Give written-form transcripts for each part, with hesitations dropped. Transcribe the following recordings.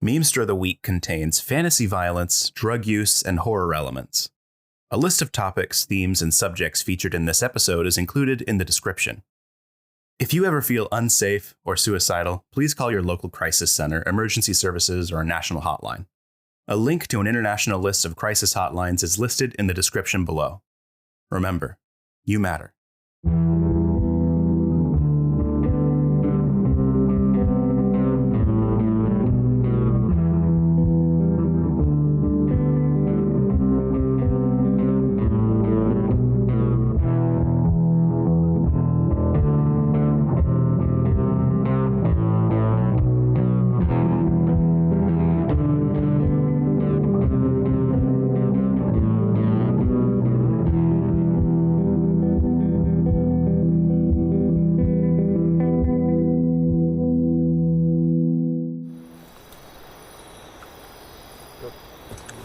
Memester of the Week contains fantasy violence, drug use, and horror elements. A list of topics, themes, and subjects featured in this episode is included in the description. If you ever feel unsafe or suicidal, please call your local crisis center, emergency services, or a national hotline. A link to an international list of crisis hotlines is listed in the description below. Remember, you matter.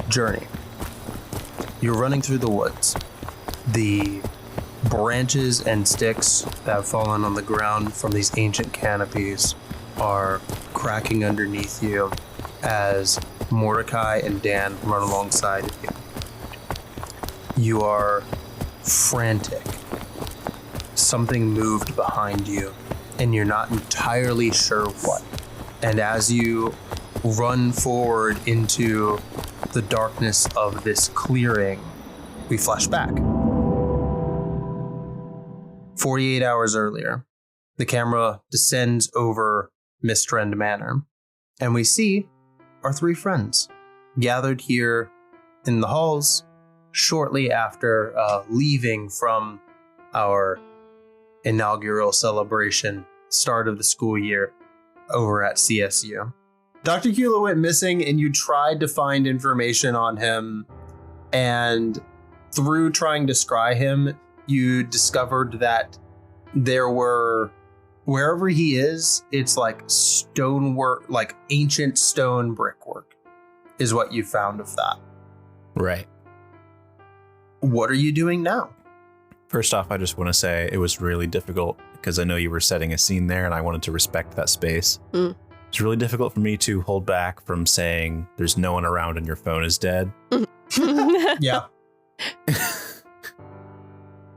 Journey. You're running through the woods. The branches and sticks that have fallen on the ground from these ancient canopies are cracking underneath you as Mordecai and Dan run alongside of you. You are frantic. Something moved behind you, and you're not entirely sure what. And as you run forward into the darkness of this clearing, we flash back. 48 hours earlier, the camera descends over Mistrend Manor, and we see our three friends gathered here in the halls shortly after leaving from our inaugural celebration, start of the school year over at CSU. Dr. Kula went missing, and you tried to find information on him, and through trying to scry him, you discovered that there were, wherever he is, it's like stonework, like ancient stone brickwork is what you found of that. Right. What are you doing now? First off, I just want to say it was really difficult because I know you were setting a scene there and I wanted to respect that space. It's really difficult for me to hold back from saying there's no one around and your phone is dead. Yeah.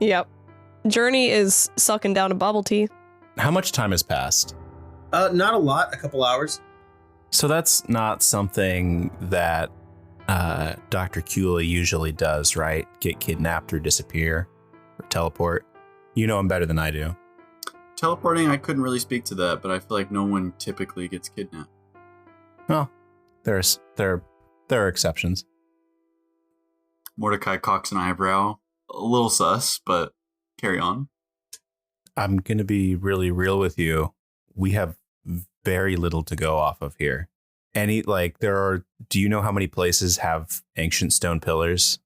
Yep. Journey is sucking down a bubble tea. How much time has passed? Not a lot, a couple hours. So that's not something that Dr. Kula usually does, right? Get kidnapped or disappear or teleport. You know him better than I do. Teleporting, I couldn't really speak to that, but I feel like no one typically gets kidnapped. Well, there are exceptions. Mordecai cocks an eyebrow. A little sus, but carry on. I'm going to be really real with you. We have very little to go off of here. Do you know how many places have ancient stone pillars?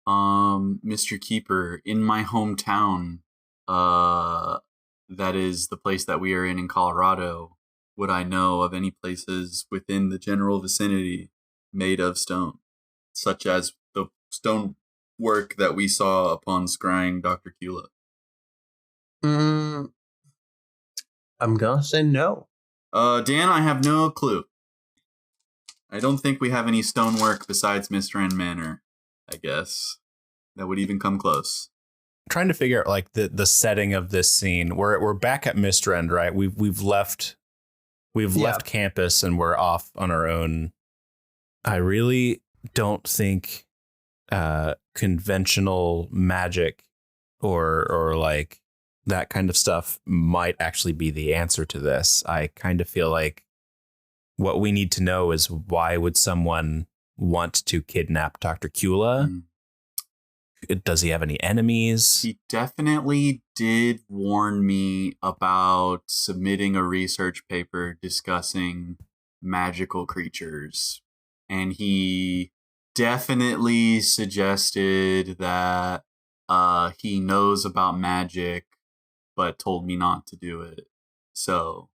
Mr. Keeper, in my hometown, that is the place that we are in Colorado. Would I know of any places within the general vicinity made of stone, such as the stone work that we saw upon scrying Dr. Kula? I'm gonna say no. Dan, I have no clue. I don't think we have any stonework besides Mistrend Manor, I guess, that would even come close. Trying to figure out like the setting of this scene. We're back at Mistrend, right? We've left campus and we're off on our own. I really don't think conventional magic or like that kind of stuff might actually be the answer to this. I kind of feel like what we need to know is why would someone want to kidnap Dr. Kula? Does he have any enemies? He definitely did warn me about submitting a research paper discussing magical creatures. And he definitely suggested that he knows about magic, but told me not to do it. So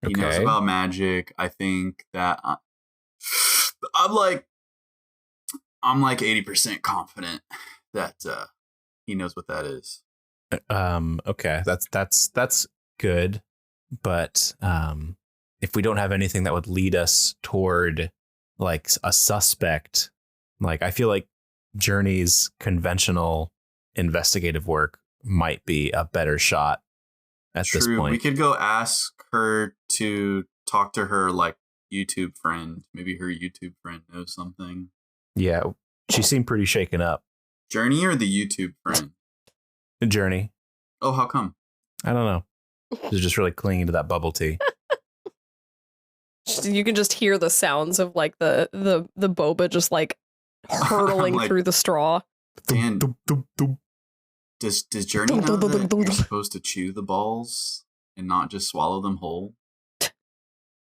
he knows about magic. I think that I'm like 80% confident that he knows what that is. Okay, that's good, but if we don't have anything that would lead us toward like a suspect. Like, I feel like Journey's conventional investigative work might be a better shot at this point. We could go ask her to talk to her like YouTube friend. Maybe her YouTube friend knows something. Yeah, she seemed pretty shaken up. Journey or the YouTube friend? Journey. Oh, how come? I don't know. She's just really clinging to that bubble tea. You can just hear the sounds of like the boba just like hurtling Like, through the straw. Dan, does Journey know that you're supposed to chew the balls and not just swallow them whole?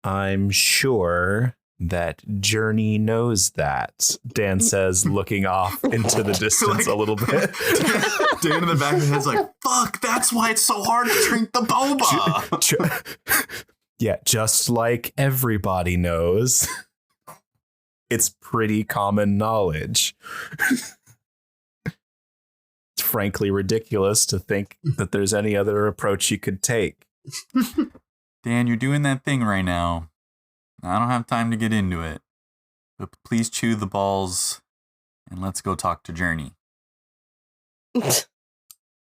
I'm sure that Journey knows that, Dan says, looking off into the distance Like, a little bit. Dan in the back of his head's like, fuck, that's why it's so hard to drink the boba. Yeah, just like everybody knows. It's pretty common knowledge. It's frankly ridiculous to think that there's any other approach you could take. Dan, you're doing that thing right now. I don't have time to get into it. But please chew the balls and let's go talk to Journey.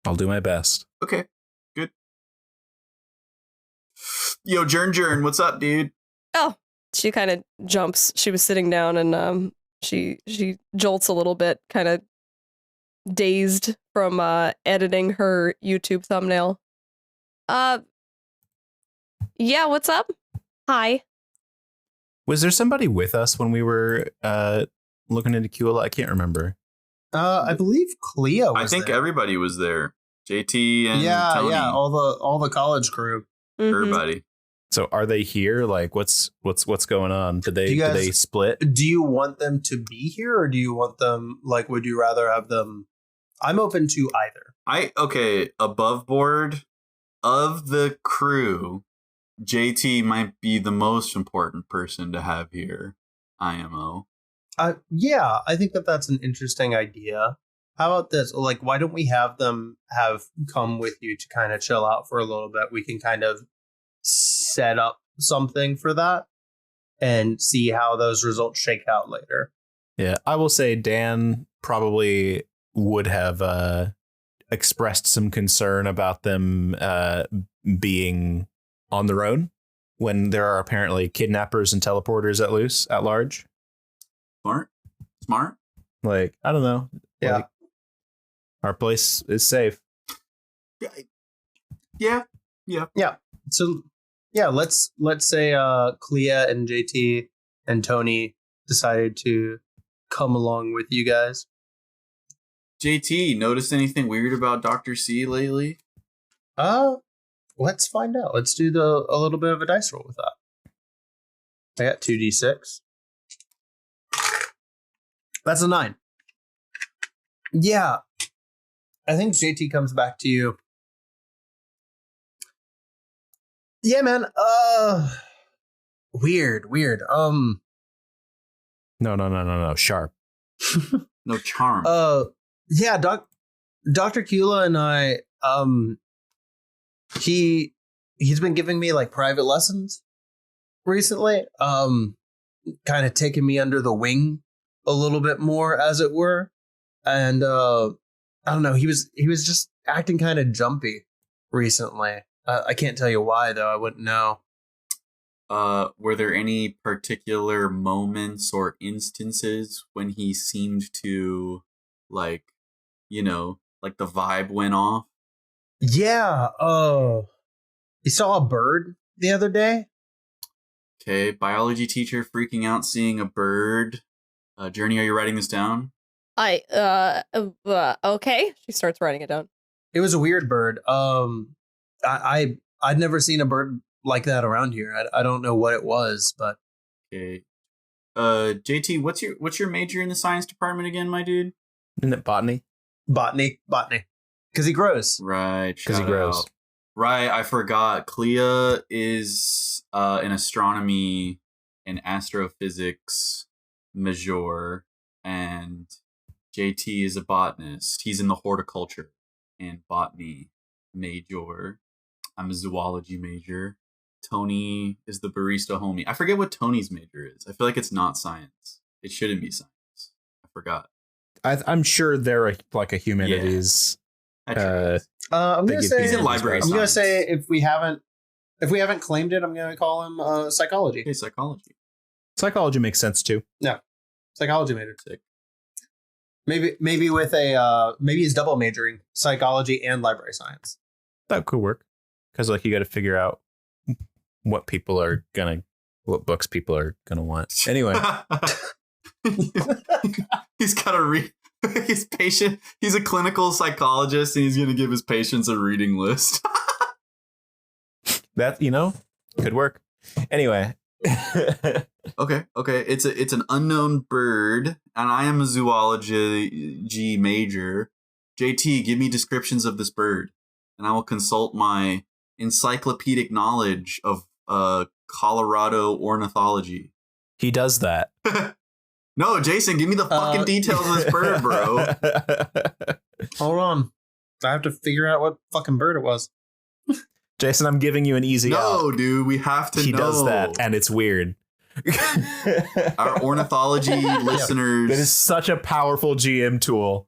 I'll do my best. Okay, good. Yo, Jern, what's up, dude? Oh, she kind of jumps. She was sitting down and she jolts a little bit, kind of dazed from editing her YouTube thumbnail. Yeah, what's up? Hi. Was there somebody with us when we were looking into Kula? I can't remember. I believe Cleo was I think there. everybody was there. JT and Tony. Yeah, all the college crew. Everybody. So are they here? Like, what's going on? Did they split? Do you want them to be here, or do you want them, like, would you rather have them? I'm open to either. Above board of the crew, JT might be the most important person to have here. IMO. Yeah, I think that's an interesting idea. How about this? Like, why don't we have them come with you to kind of chill out for a little bit? We can kind of set up something for that and see how those results shake out later. Yeah, I will say Dan probably would have expressed some concern about them being on their own when there are apparently kidnappers and teleporters at large. Smart. Like, I don't know. Yeah. Like, our place is safe. Yeah. So yeah, let's say Clea and JT and Tony decided to come along with you guys. JT, noticed anything weird about Dr. C lately? Let's find out. Let's do a little bit of a dice roll with that. I got 2d6. That's a 9. Yeah. I think JT comes back to you. Yeah, man. Weird. No. Sharp. No charm. Yeah, Dr. Kula and I, he's been giving me like private lessons recently. Kind of taking me under the wing a little bit more, as it were. And I don't know, he was just acting kind of jumpy recently. I can't tell you why, though. I wouldn't know. Were there any particular moments or instances when he seemed to, like, like the vibe went off? Yeah. You saw a bird the other day? Okay, biology teacher freaking out seeing a bird. Journey, are you writing this down? Okay. She starts writing it down. It was a weird bird. I'd never seen a bird like that around here. I don't know what it was, but okay. JT, what's your major in the science department again, my dude? Isn't it botany? Botany. Because he grows. Right. Because he grows. Out. Right, I forgot. Clea is an astronomy and astrophysics major, and JT is a botanist. He's in the horticulture and botany major. I'm a zoology major. Tony is the barista homie. I forget what Tony's major is. I feel like it's not science. It shouldn't be science. I forgot. I'm sure they're a humanities. I'm gonna say he's in library I'm gonna science. say if we haven't claimed it, I'm gonna call him psychology. Okay, psychology. Psychology makes sense too. Psychology major. Sick. Maybe with a maybe he's double majoring psychology and library science. That could work because like you got to figure out what books people are gonna want. Anyway, He's got to read. His patient. He's a clinical psychologist, and he's going to give his patients a reading list. that could work. Anyway. Okay. It's an unknown bird, and I am a zoology major. JT, give me descriptions of this bird, and I will consult my encyclopedic knowledge of Colorado ornithology. He does that. No, Jason, give me the fucking details of this bird, bro. Hold on, I have to figure out what fucking bird it was. Jason, I'm giving you an easy out. No, dude, we have to know. He does that, and it's weird. Our ornithology listeners. That is such a powerful GM tool.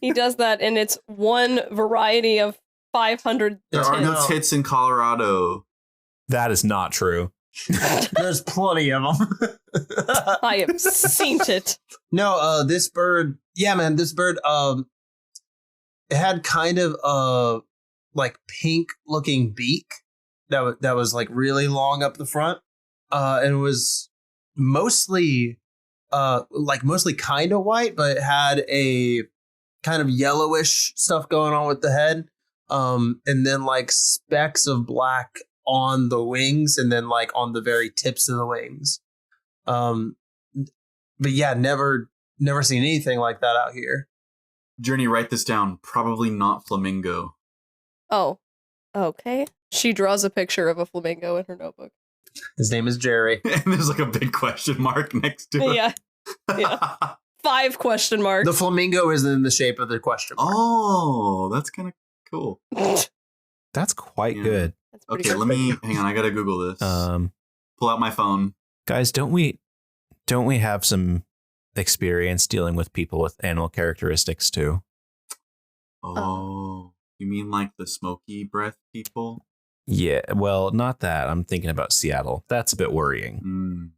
He does that, and it's one variety of 500 There are no tits. tits in Colorado. That is not true. There's plenty of them. I have seen it. No, this bird, this bird, it had kind of a like pink looking beak that was like really long up the front, and it was mostly kind of white, but it had a kind of yellowish stuff going on with the head, and then like specks of black on the wings, and then like on the very tips of the wings. But yeah, never seen anything like that out here. Journey, write this down. Probably not flamingo. Oh, okay. She draws a picture of a flamingo in her notebook. His name is Jerry. And there's like a big question mark next to it. Yeah. 5 question marks. The flamingo is in the shape of the question mark. Oh, that's kind of cool. That's quite Yeah. good. That's pretty Okay, good. hang on. I gotta Google this. Pull out my phone. Guys, don't we have some experience dealing with people with animal characteristics too? Oh, you mean like the smoky breath people? Yeah, well, not that. I'm thinking about Seattle. That's a bit worrying. Mm.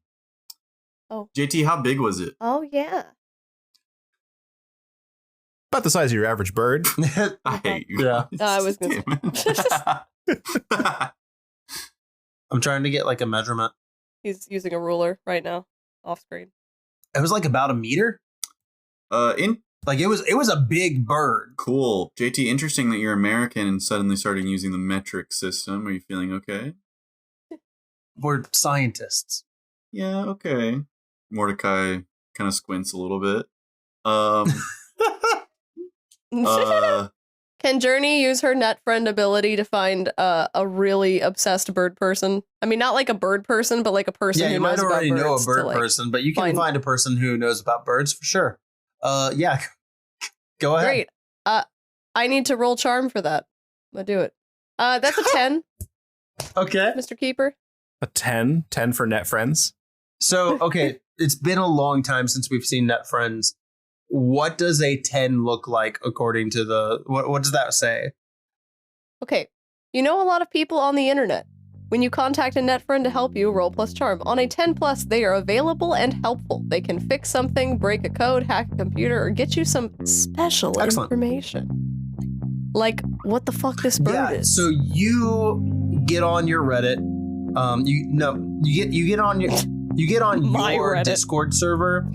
Oh. JT, how big was it? Oh, yeah. About the size of your average bird. I hate you. Yeah. I was gonna I'm trying to get like a measurement. He's using a ruler right now, off screen. It was like about a meter. In Like it was a big bird. cool. JT, interesting that you're American and suddenly starting using the metric system. Are you feeling okay? We're scientists. Yeah, okay. Mordecai kind of squints a little bit. Can Journey use her net friend ability to find a really obsessed bird person? I mean, not like a bird person, but like a person Yeah, who you knows might about already birds know a to, bird like, person, but you can find a person who knows about birds for sure. Yeah. Go ahead. Great. I need to roll charm for that. I'll do it. That's a 10, Okay. Mr. Keeper. A 10 for net friends. So, okay, it's been a long time since we've seen Net Friends. What does a 10 look like according to what does that say? Okay. You know a lot of people on the internet. When you contact a net friend to help you, roll plus charm. On a 10 plus, they are available and helpful. They can fix something, break a code, hack a computer, or get you some special information. Like what the fuck this bird is. So you get on your Reddit. You get on My your Reddit. Discord server,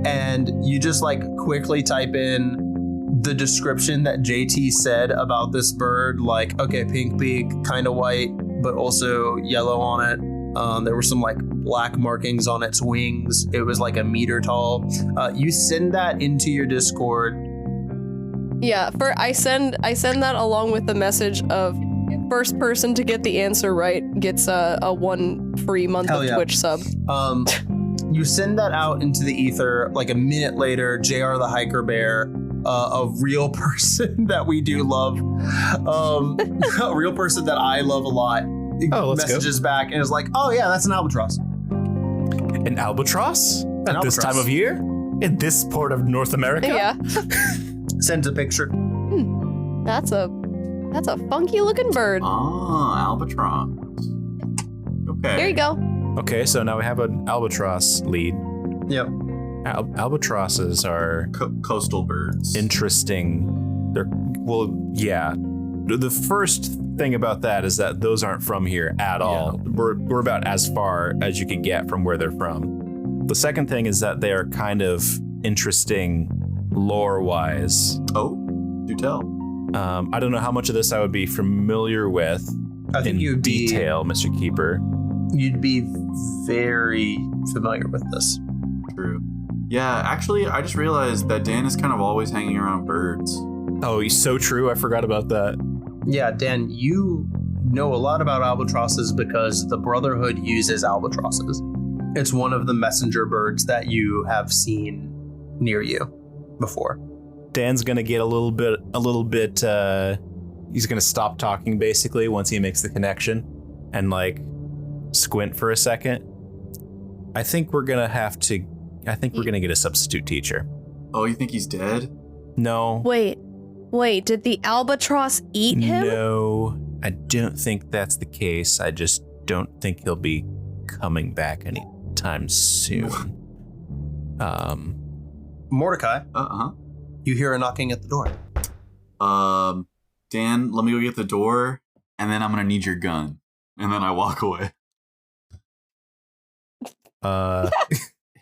and you just like quickly type in the description that JT said about this bird. Like, okay, pink beak, kind of white, but also yellow on it. There were some like black markings on its wings. It was like a meter tall. You send that into your Discord. Yeah, I send that along with the message of first person to get the answer right gets a 1 free month Hell of yeah. Twitch sub. You send that out into the ether. Like a minute later, JR the Hiker Bear, a real person that we do love, a real person that I love a lot, let's go. messages back and is like, oh yeah, that's an albatross. An albatross? At this albatross. time of year? In this port of North America? Yeah. Sends a picture. That's a funky looking bird. Ah, albatross. Okay. Here you go. Okay, so now we have an albatross lead. Yep. Albatrosses are Coastal birds. interesting. Yeah. The first thing about that is that those aren't from here at all. We're about as far as you can get from where they're from. The second thing is that they are kind of interesting lore-wise. Oh, do tell. I don't know how much of this I would be familiar with I think in you'd detail, Mr. Keeper. You'd be very familiar with this. True. Yeah, actually, I just realized that Dan is kind of always hanging around birds. Oh, he's so true. I forgot about that. Yeah, Dan, you know a lot about albatrosses because the Brotherhood uses albatrosses. It's one of the messenger birds that you have seen near you before. Dan's gonna get a little bit. He's gonna stop talking basically once he makes the connection, and like squint for a second. I think we're gonna get a substitute teacher. Oh, you think he's dead? No. Wait, did the albatross eat him? No, I don't think that's the case. I just don't think he'll be coming back anytime soon. Mordecai, Uh-huh. you hear a knocking at the door. Dan, let me go get the door, and then I'm gonna need your gun. And then I walk away.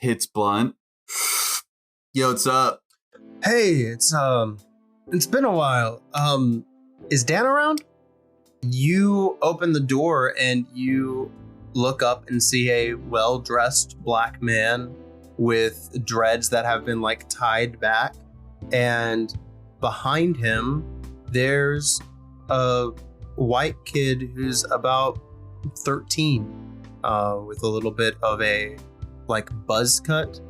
Hits blunt. Yo, what's up? Hey, it's been a while. Is Dan around? You open the door and you look up and see a well-dressed black man with dreads that have been like tied back, and behind him there's a white kid who's about 13 with a little bit of a like buzz cut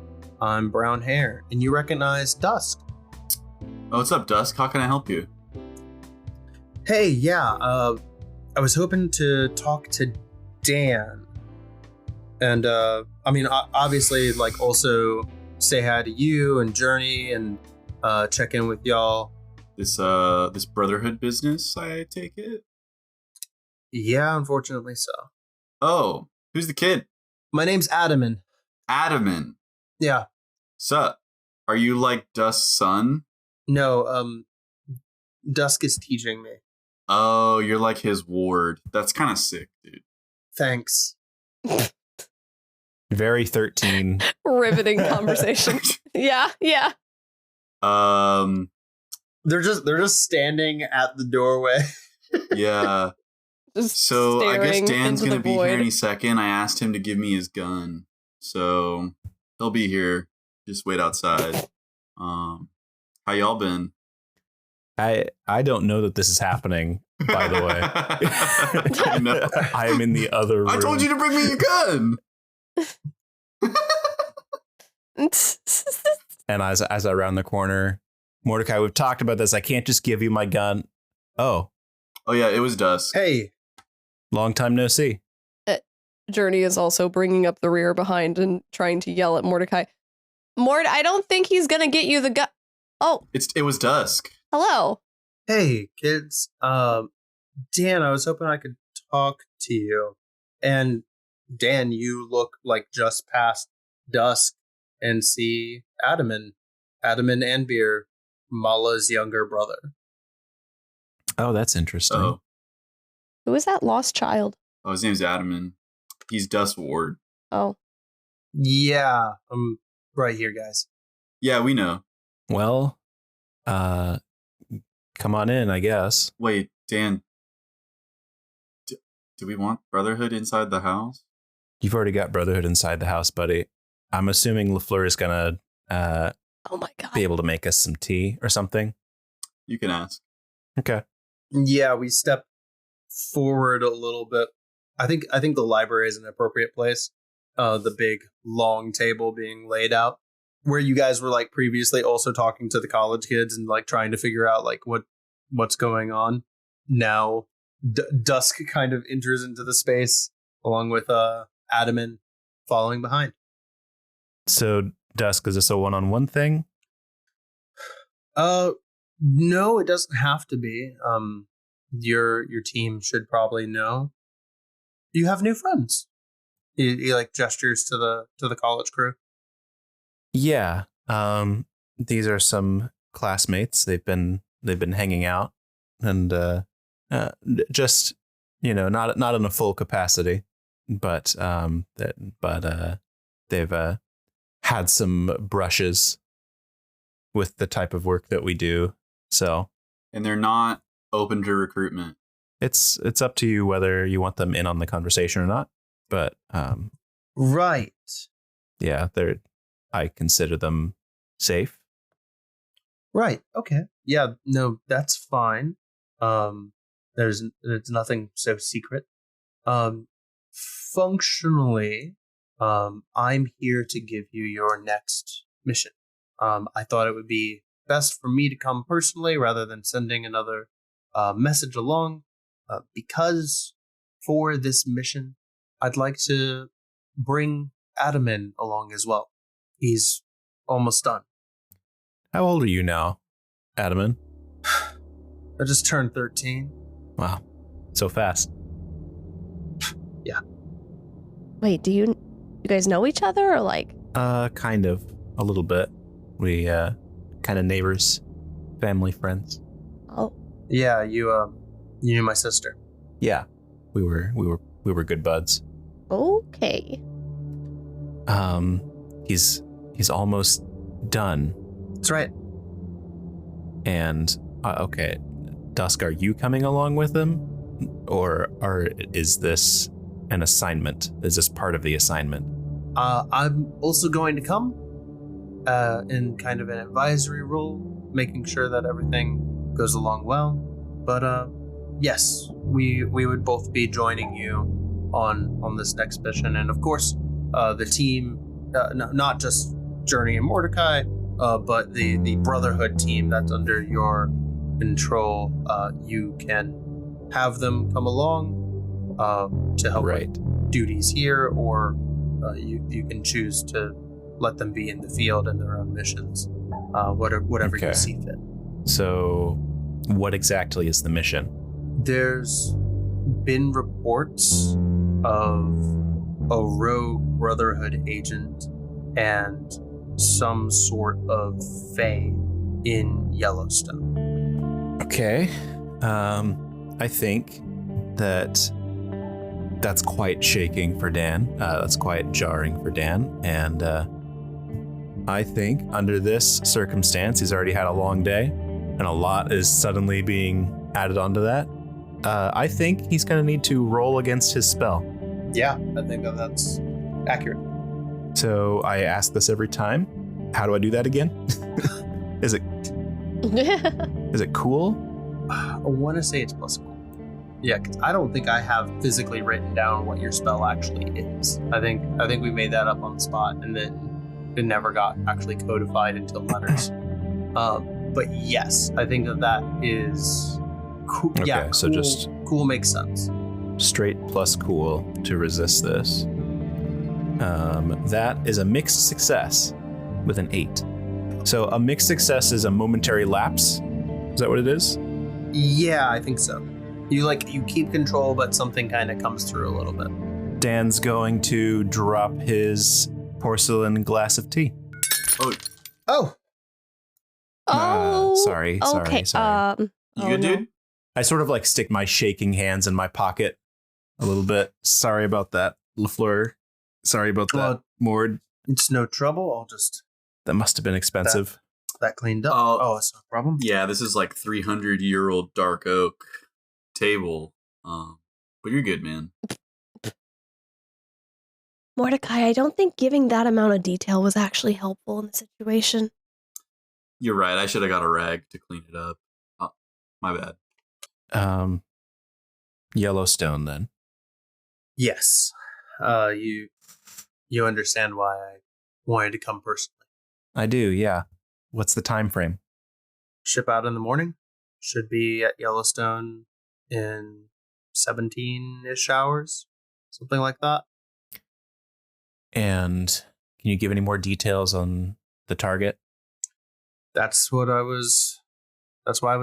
on brown hair, and you recognize Dusk. Oh, what's up, Dusk? How can I help you? Hey, yeah, I was hoping to talk to Dan. And, I mean, obviously, like, also say hi to you and Journey and check in with y'all. This Brotherhood business, I take it? Yeah, unfortunately so. Oh, who's the kid? My name's Adaman. Adaman. Yeah. Sup? Are you like Dusk's son? No, Dusk is teaching me. Oh, you're like his ward. That's kind of sick, dude. Thanks. Very 13. Riveting conversation. Yeah. They're just standing at the doorway. Yeah. Just So I guess staring Dan's into gonna the be void. here any second. I asked him to give me his gun, so he'll be here. Just wait outside. How y'all been? I don't know that this is happening, by the way. I know. I am in the other room. I told you to bring me your gun. And as I round the corner, Mordecai, we've talked about this. I can't just give you my gun. Oh, Yeah, it was Dusk. Hey, long time no see. Journey is also bringing up the rear behind and trying to yell at Mordecai. Mord, I don't think he's gonna get you the gun. Oh, It was Dusk. hello. hey, kids. Dan, I was hoping I could talk to you. And Dan, you look like just past Dusk and see Adaman and Beer, Mala's younger brother. Oh, that's interesting. Oh, Who is that lost child? his name's Adaman. He's Dusk's ward. Oh, Yeah, I'm right here, guys. Yeah, we know. Well, come on in, I guess. Wait, Dan. Do we want Brotherhood inside the house? You've already got Brotherhood inside the house, buddy. I'm assuming LaFleur is gonna oh my God. be able to make us some tea or something. You can ask. Okay. Yeah, we step forward a little bit. I think the library is an appropriate place. The big long table being laid out, where you guys were like previously also talking to the college kids and like trying to figure out like what's going on. Now Dusk kind of enters into the space along with Adaman following behind. So, Dusk, is this a one-on-one thing? No, it doesn't have to be. Your team should probably know. You have new friends. He like gestures to the college crew. Yeah. These are some classmates. They've been hanging out, and just not in a full capacity, but they've had some brushes with the type of work that we do. So, and they're not open to recruitment. It's up to you whether you want them in on the conversation or not. But right. Yeah, I consider them safe. Right. Okay. Yeah. No, that's fine. There's nothing so secret. Functionally, I'm here to give you your next mission. I thought it would be best for me to come personally rather than sending another message along, because for this mission, I'd like to bring Adaman along as well. He's almost done. How old are you now, Adaman? I just turned 13. Wow, so fast. Yeah. Wait, do you guys know each other or like? Kind of, a little bit. We kind of neighbors, family, friends. Oh. Yeah, you knew my sister. Yeah, we were good buds. Okay. He's almost done. That's right. And okay, Dusk, are you coming along with him, or is this an assignment? Is this part of the assignment? I'm also going to come in kind of an advisory role, making sure that everything goes along well. But yes, we would both be joining you on this next mission, and of course, the team, not just Journey and Mordecai, but the Brotherhood team that's under your control. You can have them come along to help with duties here, or you can choose to let them be in the field in their own missions, whatever you see fit. So, what exactly is the mission? There's been reports of a rogue Brotherhood agent and some sort of Fae in Yellowstone. Okay. I think that's quite shaking for Dan. That's quite jarring for Dan. And I think under this circumstance, he's already had a long day, and a lot is suddenly being added onto that. I think he's going to need to roll against his spell. Yeah, I think that's accurate. So I ask this every time. How do I do that again? Is it cool? I want to say it's plus cool. Yeah, because I don't think I have physically written down what your spell actually is. I think we made that up on the spot, and then it never got actually codified into letters. But yes, I think that is cool. Okay, yeah, so cool, just cool makes sense. Straight plus cool to resist this. That is a mixed success with an 8. So a mixed success is a momentary lapse. Is that what it is? Yeah, I think so. You keep control, but something kind of comes through a little bit. Dan's going to drop his porcelain glass of tea. Oh. Sorry. Okay. You good, dude? I sort of like stick my shaking hands in my pocket a little bit. Sorry about that, LaFleur. Sorry about that, Mord. It's no trouble. I'll just... That must have been expensive. That cleaned up. Oh, it's no problem. Yeah, this is like 300-year-old dark oak table. But you're good, man. Mordecai, I don't think giving that amount of detail was actually helpful in the situation. You're right. I should have got a rag to clean it up. Oh, my bad. Yellowstone, then. Yes. You understand why I wanted to come personally. I do, yeah. What's the time frame? Ship out in the morning. Should be at Yellowstone in 17-ish hours, something like that. And can you give any more details on the target? That's why I was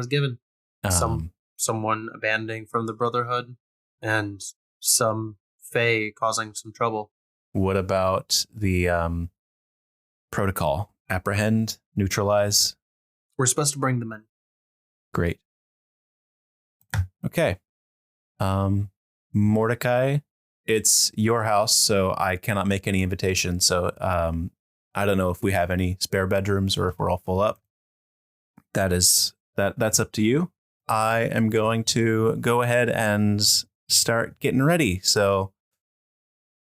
given. Um, Someone abandoning from the Brotherhood, and some Fae causing some trouble. What about the protocol? Apprehend, neutralize. We're supposed to bring them in. Great. Okay. Mordecai, it's your house, so I cannot make any invitations. So I don't know if we have any spare bedrooms or if we're all full up. That's up to you. I am going to go ahead and start getting ready. So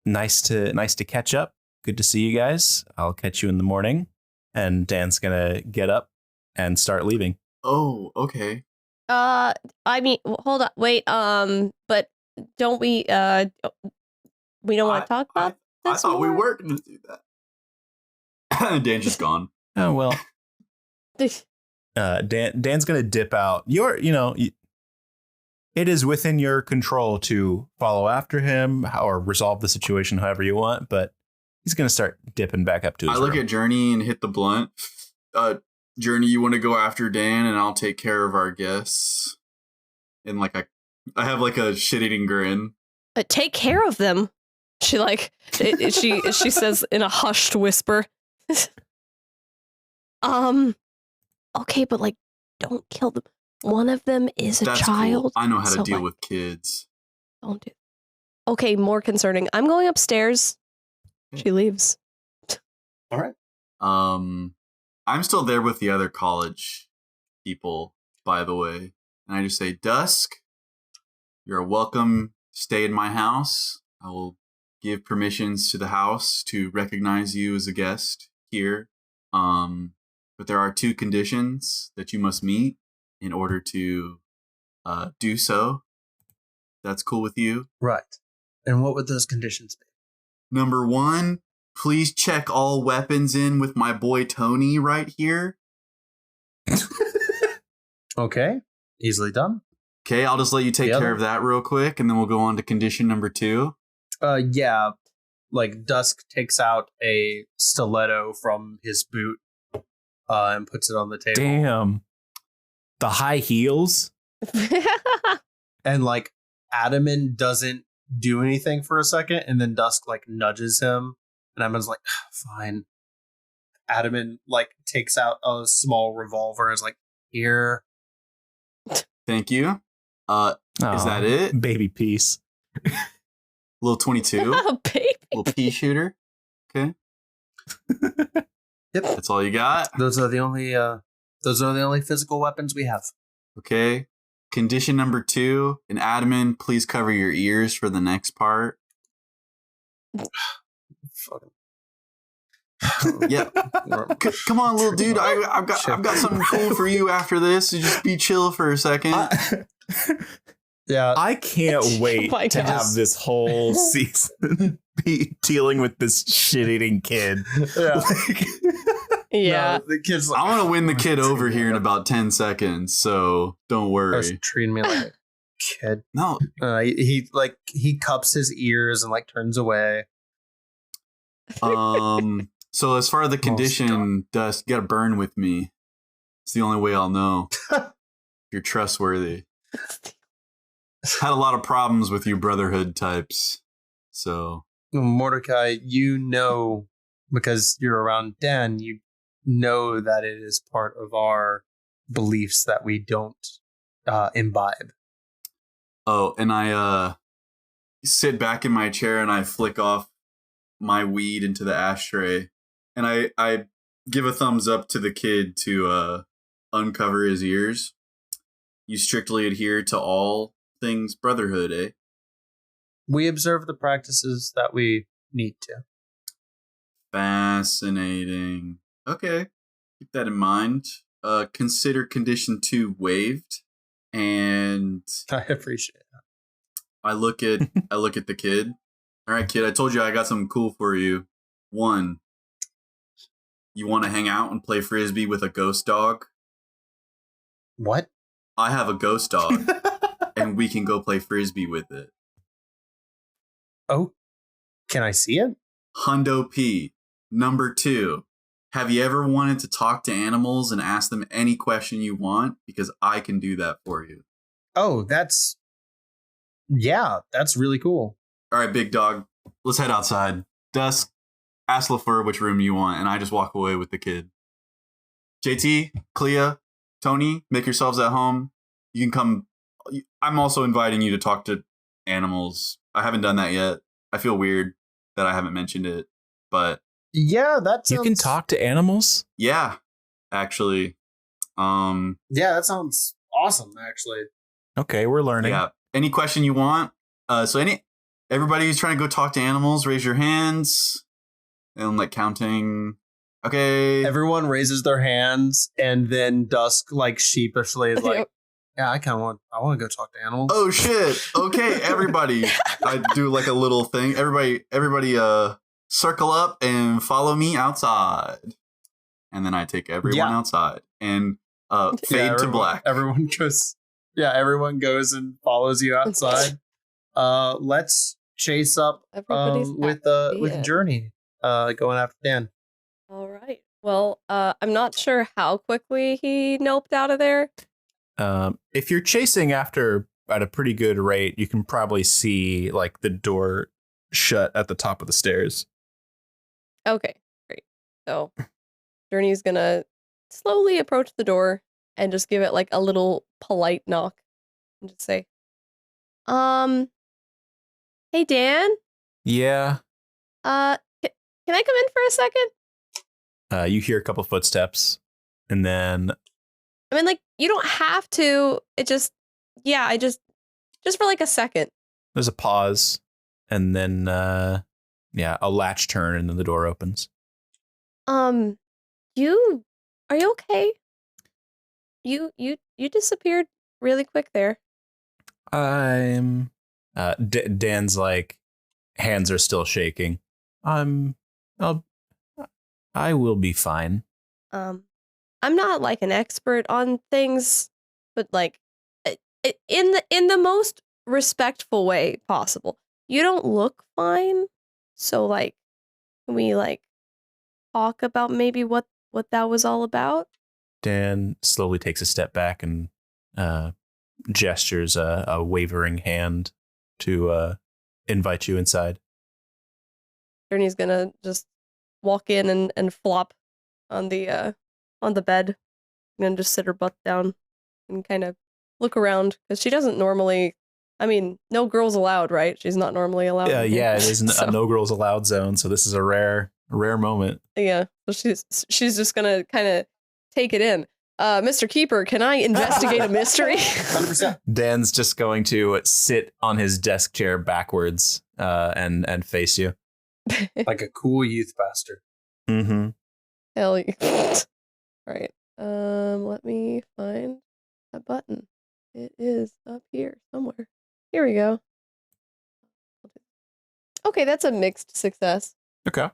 nice to catch up. Good to see you guys. I'll catch you in the morning. And Dan's gonna get up and start leaving. Oh, okay. I mean, hold on, wait. But don't we don't want to talk about I this thought we more? were going to do that. Dan's just gone. Oh well. Dan's gonna dip out. It is within your control to follow after him or resolve the situation however you want, but he's gonna start dipping back up to his I look room. at Journey and hit the blunt. Journey, you want to go after Dan, and I'll take care of our guests. And I have like a shit-eating grin. Take care of them. She she says in a hushed whisper. Okay, but don't kill them. One of them is a That's child. Cool. I know how to so, deal with kids. Don't do. Okay, more concerning. I'm going upstairs. She leaves. All right. I'm still there with the other college people, by the way. And I just say, Dusk, you're welcome to stay in my house. I will give permissions to the house to recognize you as a guest here. But there are 2 conditions that you must meet in order to do so. That's cool with you? Right. And what would those conditions be? Number 1, please check all weapons in with my boy Tony right here. Okay. Easily done. Okay, I'll just let you take care of that real quick, and then we'll go on to condition number 2. Yeah. Dusk takes out a stiletto from his boot and puts it on the table. Damn. The high heels? And Adaman doesn't do anything for a second, and then Dusk nudges him, and Adaman's like, fine. Adaman takes out a small revolver and is like, here. Thank you. Is that it? Baby piece. Little 22. Baby. Little pea shooter. Okay. Yep. That's all you got? Those are the only physical weapons we have. Okay. Condition number 2. And Adaman, please cover your ears for the next part. Fucking. Yeah. Come on, little dude. I've got something cool for you after this. So just be chill for a second. Yeah. I can't wait my to gosh. have this whole season be dealing with this shit-eating kid. Yeah. Yeah. No, the kid's I'm gonna win the kid over here in about 10 seconds, so don't was worry. treating me like a kid. No, He cups his ears and turns away. so as far as the condition, Dust, you gotta burn with me. It's the only way I'll know if you're trustworthy. Had a lot of problems with you Brotherhood types, so Mordecai, because you're around Dan, you know that it is part of our beliefs that we don't imbibe. Oh, and I sit back in my chair and I flick off my weed into the ashtray, and I give a thumbs up to the kid to uncover his ears. You strictly adhere to all things Brotherhood, eh? We observe the practices that we need to. Fascinating. Okay, keep that in mind. Consider condition 2 waived, and I appreciate it. I look at the kid. All right, kid. I told you I got something cool for you. 1, you want to hang out and play frisbee with a ghost dog? What? I have a ghost dog, and we can go play frisbee with it. Oh, can I see it? Hundo P. Number 2. Have you ever wanted to talk to animals and ask them any question you want? Because I can do that for you. Oh, that's really cool. All right, big dog. Let's head outside. Dusk, ask LaFleur which room you want, and I just walk away with the kid. JT, Clea, Tony, make yourselves at home. You can come. I'm also inviting you to talk to animals. I haven't done that yet. I feel weird that I haven't mentioned it, but yeah, that sounds... You can talk to animals? Yeah, actually. Yeah, that sounds awesome, actually. Okay, we're learning. Yeah. Any question you want? Everybody who's trying to go talk to animals, raise your hands. And I'm like counting. Okay. Everyone raises their hands, and then Dusk like sheepishly is like, "Yeah, I want to go talk to animals." Oh shit! Okay, everybody. I do like a little thing. Everybody, circle up and follow me outside. And then I take everyone outside and fade to black. Everyone goes and follows you outside. Let's chase up with Journey going after Dan. All right. Well, I'm not sure how quickly he noped out of there. If you're chasing after at a pretty good rate, you can probably see like the door shut at the top of the stairs. Okay, great. So Journey's gonna slowly approach the door and just give it like a little polite knock and just say, hey Dan? Yeah. Can I come in for a second? You hear a couple footsteps, and then I mean, like, you don't have to. It just for like a second. There's a pause, and then a latch turn, and then the door opens. Are you okay? You disappeared really quick there. I'm Dan's like hands are still shaking. I will be fine. I'm not like an expert on things, but like in the most respectful way possible. You don't look fine, so like, can we like talk about maybe what that was all about? Dan slowly takes a step back and gestures a wavering hand to invite you inside. Journey's gonna just walk in and flop on the bed and just sit her butt down and kind of look around because she doesn't normally. I mean, no girls allowed, right? She's not normally allowed. Yeah, it is a no girls allowed zone, so this is a rare moment. Yeah, so she's just gonna kind of take it in. Mr. Keeper, can I investigate a mystery? 100%. Dan's just going to sit on his desk chair backwards and face you. Like a cool youth pastor. Mm-hmm. Hell yeah. All right. Let me find a button. It is up here somewhere. Here we go. Okay, that's a mixed success. Okay.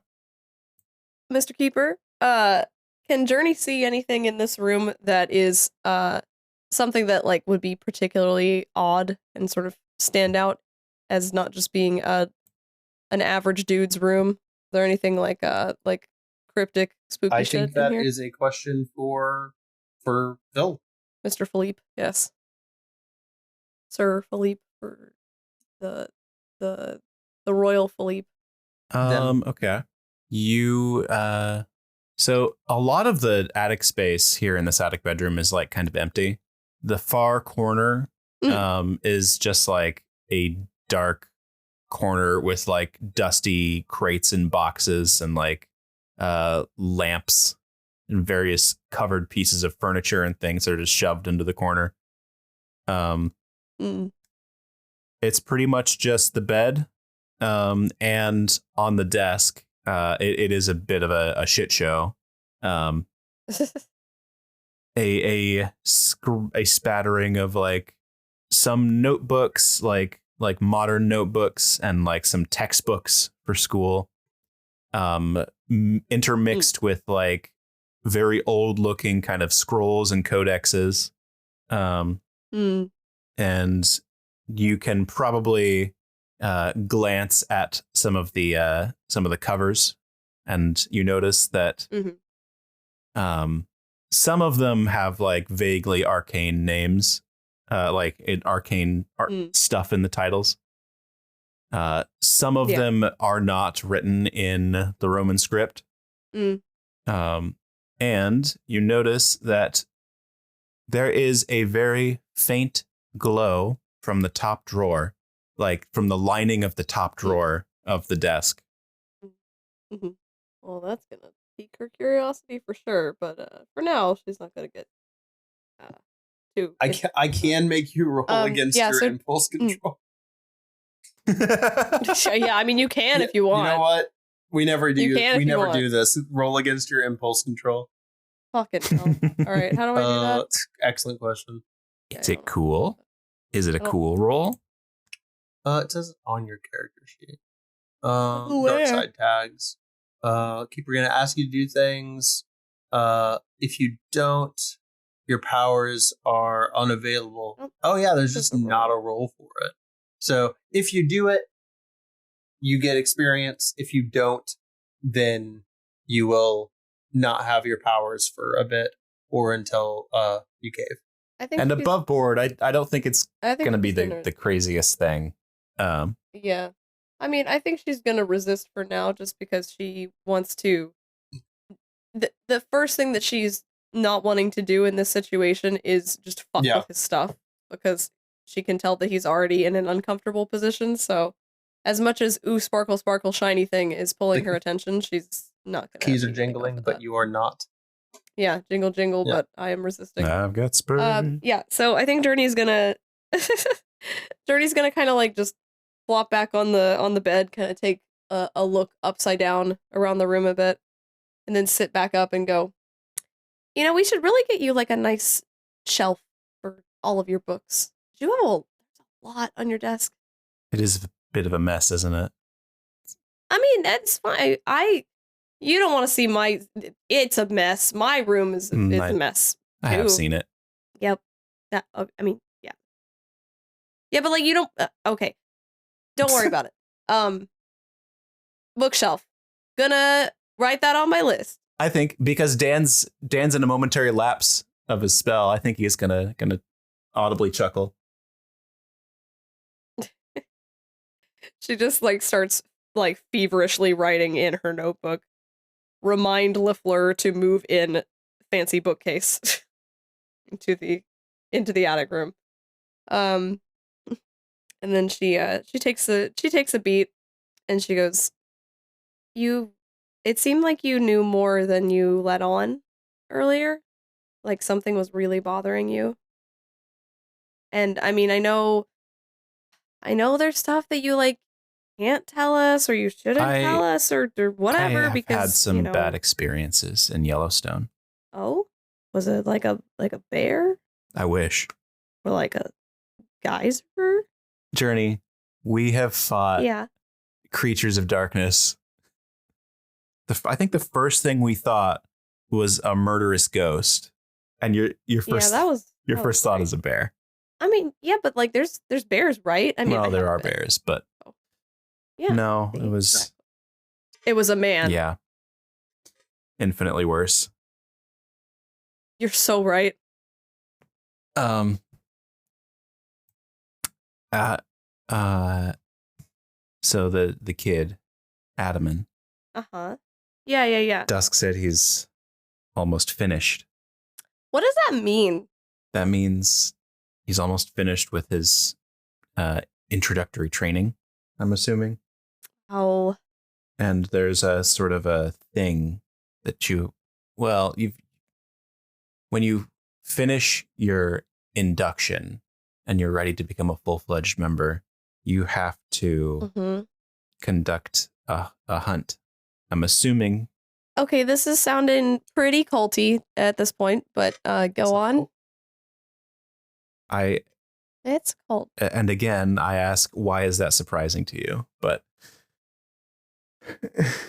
Mr. Keeper, can Journey see anything in this room that is something that like would be particularly odd and sort of stand out as not just being an average dude's room? Is there anything like cryptic, spooky shit in here? I think that is a question for Phil. Mr. Philippe, yes. Sir Philippe, for the Royal Philippe. Okay. You so a lot of the attic space here in this attic bedroom is like kind of empty. The far corner is just like a dark corner with like dusty crates and boxes and like lamps and various covered pieces of furniture and things that are just shoved into the corner. It's pretty much just the bed, and on the desk, it is a bit of a shit show. A spattering of like some notebooks, like modern notebooks, and like some textbooks for school, intermixed with like very old looking kind of scrolls and codexes, and you can probably glance at some of the covers, and you notice that some of them have like vaguely arcane names, like arcane stuff in the titles. Some of them are not written in the Roman script. And you notice that there is a very faint glow from the top drawer, like from the lining of the top drawer of the desk. Well, that's gonna pique her curiosity for sure, but for now, she's not gonna get too. I can make you roll against your impulse control. Yeah, I mean, you can if you want. You know what? We never do. We never do this. Roll against your impulse control. Fucking hell. All right, how do I do that? Excellent question. Is it cool? Is it a cool roll? It says on your character sheet. Dark side tags. Keeper gonna ask you to do things. If you don't, your powers are unavailable. Oh yeah, there's just not a roll for it. So if you do it, you get experience. If you don't, then you will not have your powers for a bit or until you cave. And above board, I don't think it's going to be the craziest thing. Yeah. I mean, I think she's going to resist for now just because she wants to. The first thing that she's not wanting to do in this situation is just fuck with his stuff, because she can tell that he's already in an uncomfortable position. So as much as sparkle, sparkle, shiny thing is pulling her attention, she's not going to. Keys are jingling, but you are not. Yeah, jingle, jingle, but I am resisting. I've got spurs. Yeah, so I think Journey's gonna kind of like just flop back on the bed, kind of take a look upside down around the room a bit, and then sit back up and go, we should really get you like a nice shelf for all of your books. You have a lot on your desk. It is a bit of a mess, isn't it? I mean, that's fine. You don't want to see it's a mess. My room is a mess. I have seen it. Yep. I mean, yeah. Yeah, but like you don't, okay. Don't worry about it. Bookshelf. Gonna write that on my list. I think because Dan's in a momentary lapse of his spell, I think he's gonna audibly chuckle. She just like starts like feverishly writing in her notebook. Remind LaFleur to move in fancy bookcase into the attic room. And then she takes a beat and she goes, it seemed like you knew more than you let on earlier. Like something was really bothering you. And I mean, I know there's stuff that you like can't tell us, or you shouldn't tell us, or whatever. Because had some bad experiences in Yellowstone. Oh, was it like a bear? I wish. Or like a geyser? Journey, we have fought creatures of darkness. I think the first thing we thought was a murderous ghost, and your first first thought is a bear. I mean, yeah, but like there's bears, right? I mean, there are bears, but no, it was a man. Yeah, infinitely worse. You're so right. So the kid, Adaman. Yeah. Dusk said he's almost finished. What does that mean? That means he's almost finished with his introductory training, I'm assuming. Oh. And there's a sort of a thing that when you finish your induction and you're ready to become a full-fledged member, you have to conduct a hunt. I'm assuming. Okay, this is sounding pretty culty at this point, but go on. It's cult. And again, I ask, why is that surprising to you? But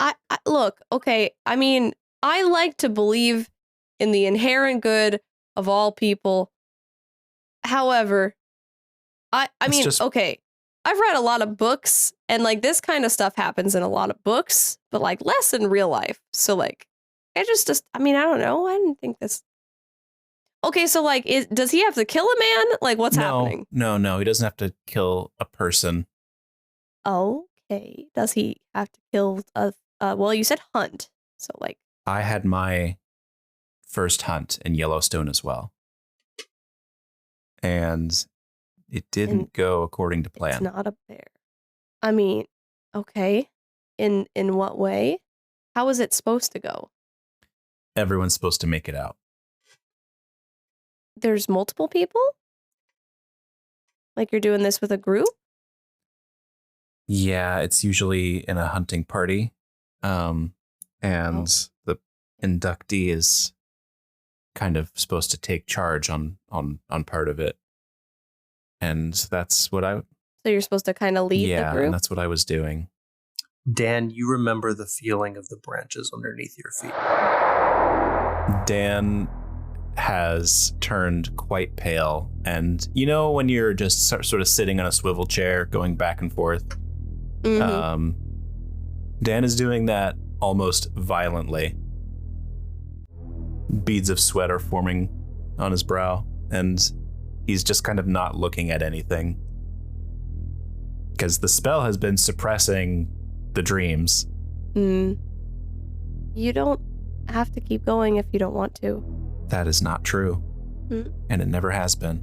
I look, okay, I mean, I like to believe in the inherent good of all people. However, I mean, okay. I've read a lot of books, and like this kind of stuff happens in a lot of books, but like less in real life. So like, I mean, I don't know. I didn't think this. Okay, so like, does he have to kill a man? Like, what's happening? No. He doesn't have to kill a person. Okay. Does he have to kill well, you said hunt. So like. I had my first hunt in Yellowstone as well. And it didn't go according to plan. It's not a bear. I mean, okay. In what way? How is it supposed to go? Everyone's supposed to make it out. There's multiple people? Like you're doing this with a group? Yeah, it's usually in a hunting party. And the inductee is kind of supposed to take charge on part of it. And that's what So you're supposed to kind of lead the group? Yeah, and that's what I was doing. Dan, you remember the feeling of the branches underneath your feet. Dan has turned quite pale. And you know when you're just sort of sitting on a swivel chair going back and forth? Mm-hmm. Dan is doing that almost violently. Beads of sweat are forming on his brow, and he's just kind of not looking at anything. Because the spell has been suppressing the dreams. You don't have to keep going if you don't want to. That is not true. And it never has been.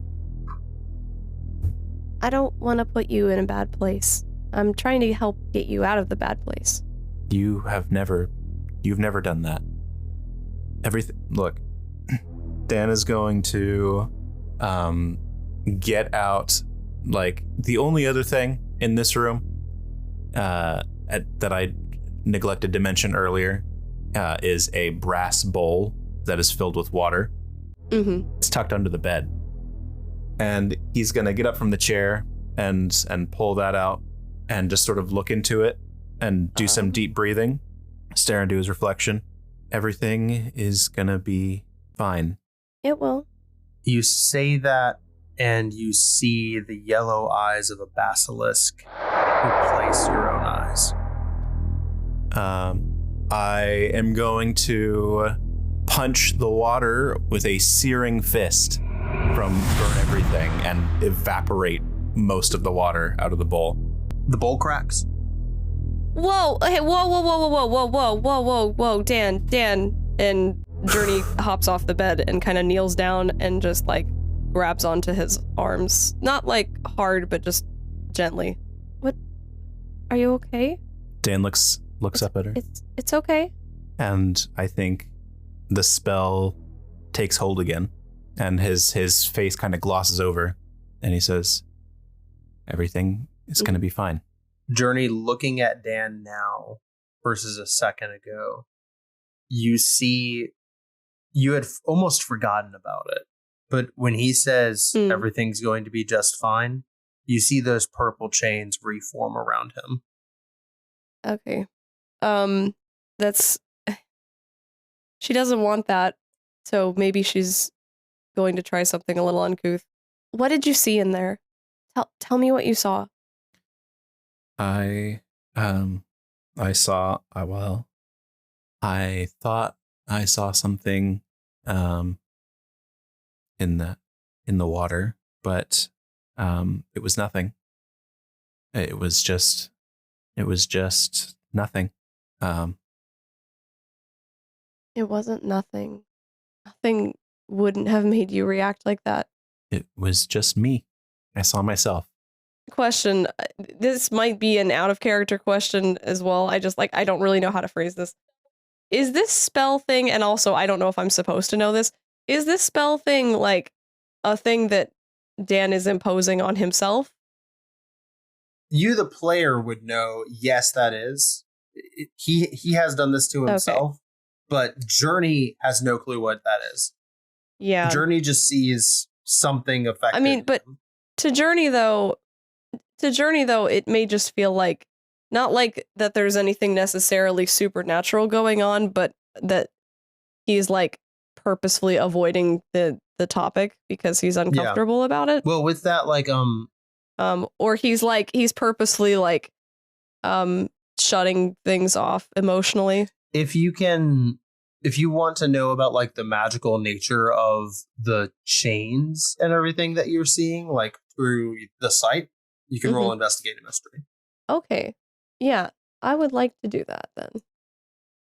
I don't want to put you in a bad place. I'm trying to help get you out of the bad place. You've never done that. Look, Dan is going to get out, like, the only other thing in this room that I neglected to mention earlier is a brass bowl that is filled with water. Mm-hmm. It's tucked under the bed. And he's going to get up from the chair and pull that out and just sort of look into it and do some deep breathing, stare into his reflection. Everything is going to be fine. It will. You say that, and you see the yellow eyes of a basilisk replace your own eyes. I am going to punch the water with a searing fist from Burn Everything and evaporate most of the water out of the bowl. The bowl cracks. Whoa! Hey! Whoa! Dan! And Journey hops off the bed and kind of kneels down and just like grabs onto his arms, not like hard, but just gently. What? Are you okay? Dan looks up at her. It's okay. And I think the spell takes hold again, and his face kind of glosses over, and he says, "Everything is going to be fine." Journey, looking at Dan now versus a second ago, you see you had almost forgotten about it. But when he says everything's going to be just fine, you see those purple chains reform around him. Okay. That's... She doesn't want that, so maybe she's going to try something a little uncouth. What did you see in there? Tell me what you saw. I thought I saw something in the water, but it was nothing. It was just nothing. It wasn't nothing. Nothing wouldn't have made you react like that. It was just me. I saw myself. Question. This might be an out of character question as well. I don't really know how to phrase this. Is this spell thing, and also I don't know if I'm supposed to know this, is this spell thing like a thing that Dan is imposing on himself? You, the player, would know, yes, that is. He has done this to himself, but Journey has no clue what that is. Yeah. Journey just sees something affecting. I mean, but to Journey though, it may just feel like, not like that there's anything necessarily supernatural going on, but that he's like purposefully avoiding the topic because he's uncomfortable about it. Well, with that, like, Or he's purposely like shutting things off emotionally. If you want to know about like the magical nature of the chains and everything that you're seeing, like through the site, you can roll investigate a mystery. Okay. Yeah, I would like to do that then.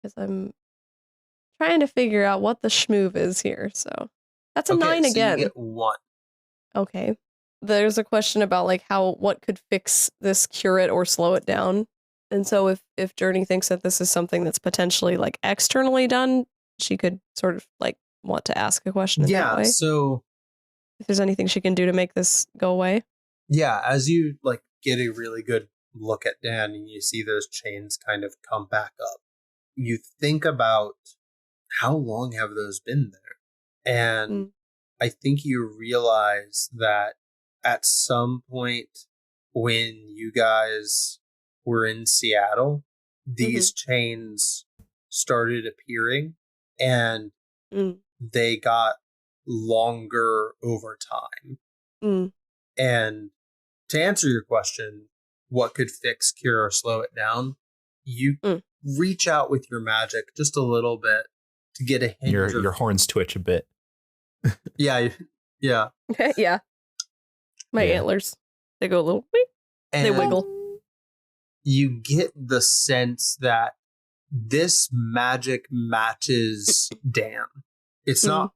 Because I'm trying to figure out what the schmoove is here. So that's a 9 again. You get 1. Okay. There's a question about like what could fix this, cure it, or slow it down. And so if Journey thinks that this is something that's potentially like externally done, she could sort of like want to ask a question in that way. So if there's anything she can do to make this go away. Yeah, as you like get a really good look at Dan and you see those chains kind of come back up, you think about how long have those been there? And I think you realize that at some point when you guys were in Seattle, these chains started appearing and they got longer over time. And to answer your question, what could fix, cure, or slow it down? You reach out with your magic just a little bit to get a hint. Your horns twitch a bit. Yeah. Yeah. My antlers, they go a little. They wiggle. You get the sense that this magic matches Dan. It's not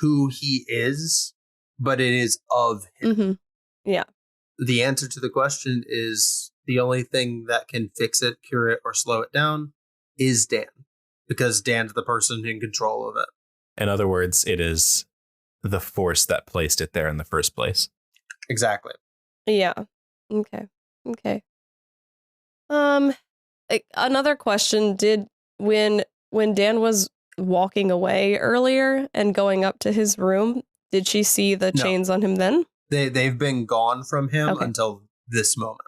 who he is, but it is of him. Yeah. The answer to the question is the only thing that can fix it, cure it, or slow it down is Dan, because Dan's the person in control of it. In other words, it is the force that placed it there in the first place. Exactly. Yeah. Okay. Another question, when Dan was walking away earlier and going up to his room, did she see the chains on him then? They've been gone from him until this moment.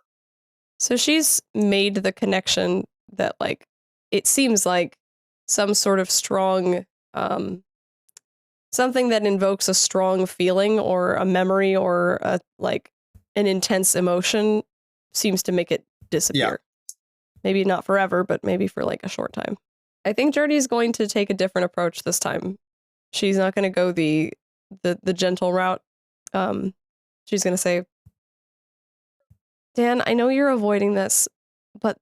So she's made the connection that like it seems like some sort of strong something that invokes a strong feeling or a memory or an intense emotion seems to make it disappear. Maybe not forever, but maybe for like a short time. I think Journey's going to take a different approach this time. She's not going to go the gentle route. She's going to say, Dan, I know you're avoiding this, but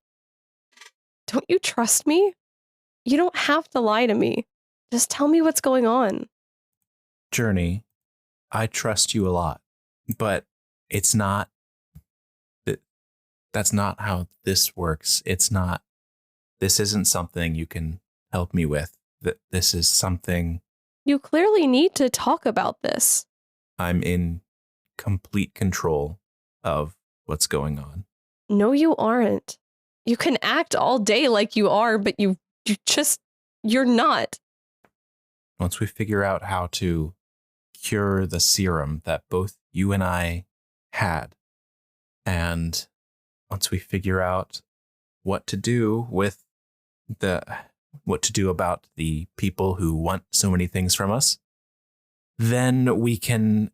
don't you trust me? You don't have to lie to me. Just tell me what's going on. Journey, I trust you a lot, but it's not. That's not how this works. This isn't something you can help me with. This is something. You clearly need to talk about this. I'm in complete control of what's going on. No, you aren't. You can act all day like you are, but you're not. Once we figure out how to cure the serum that both you and I had, and once we figure out what to do about the people who want so many things from us, then we can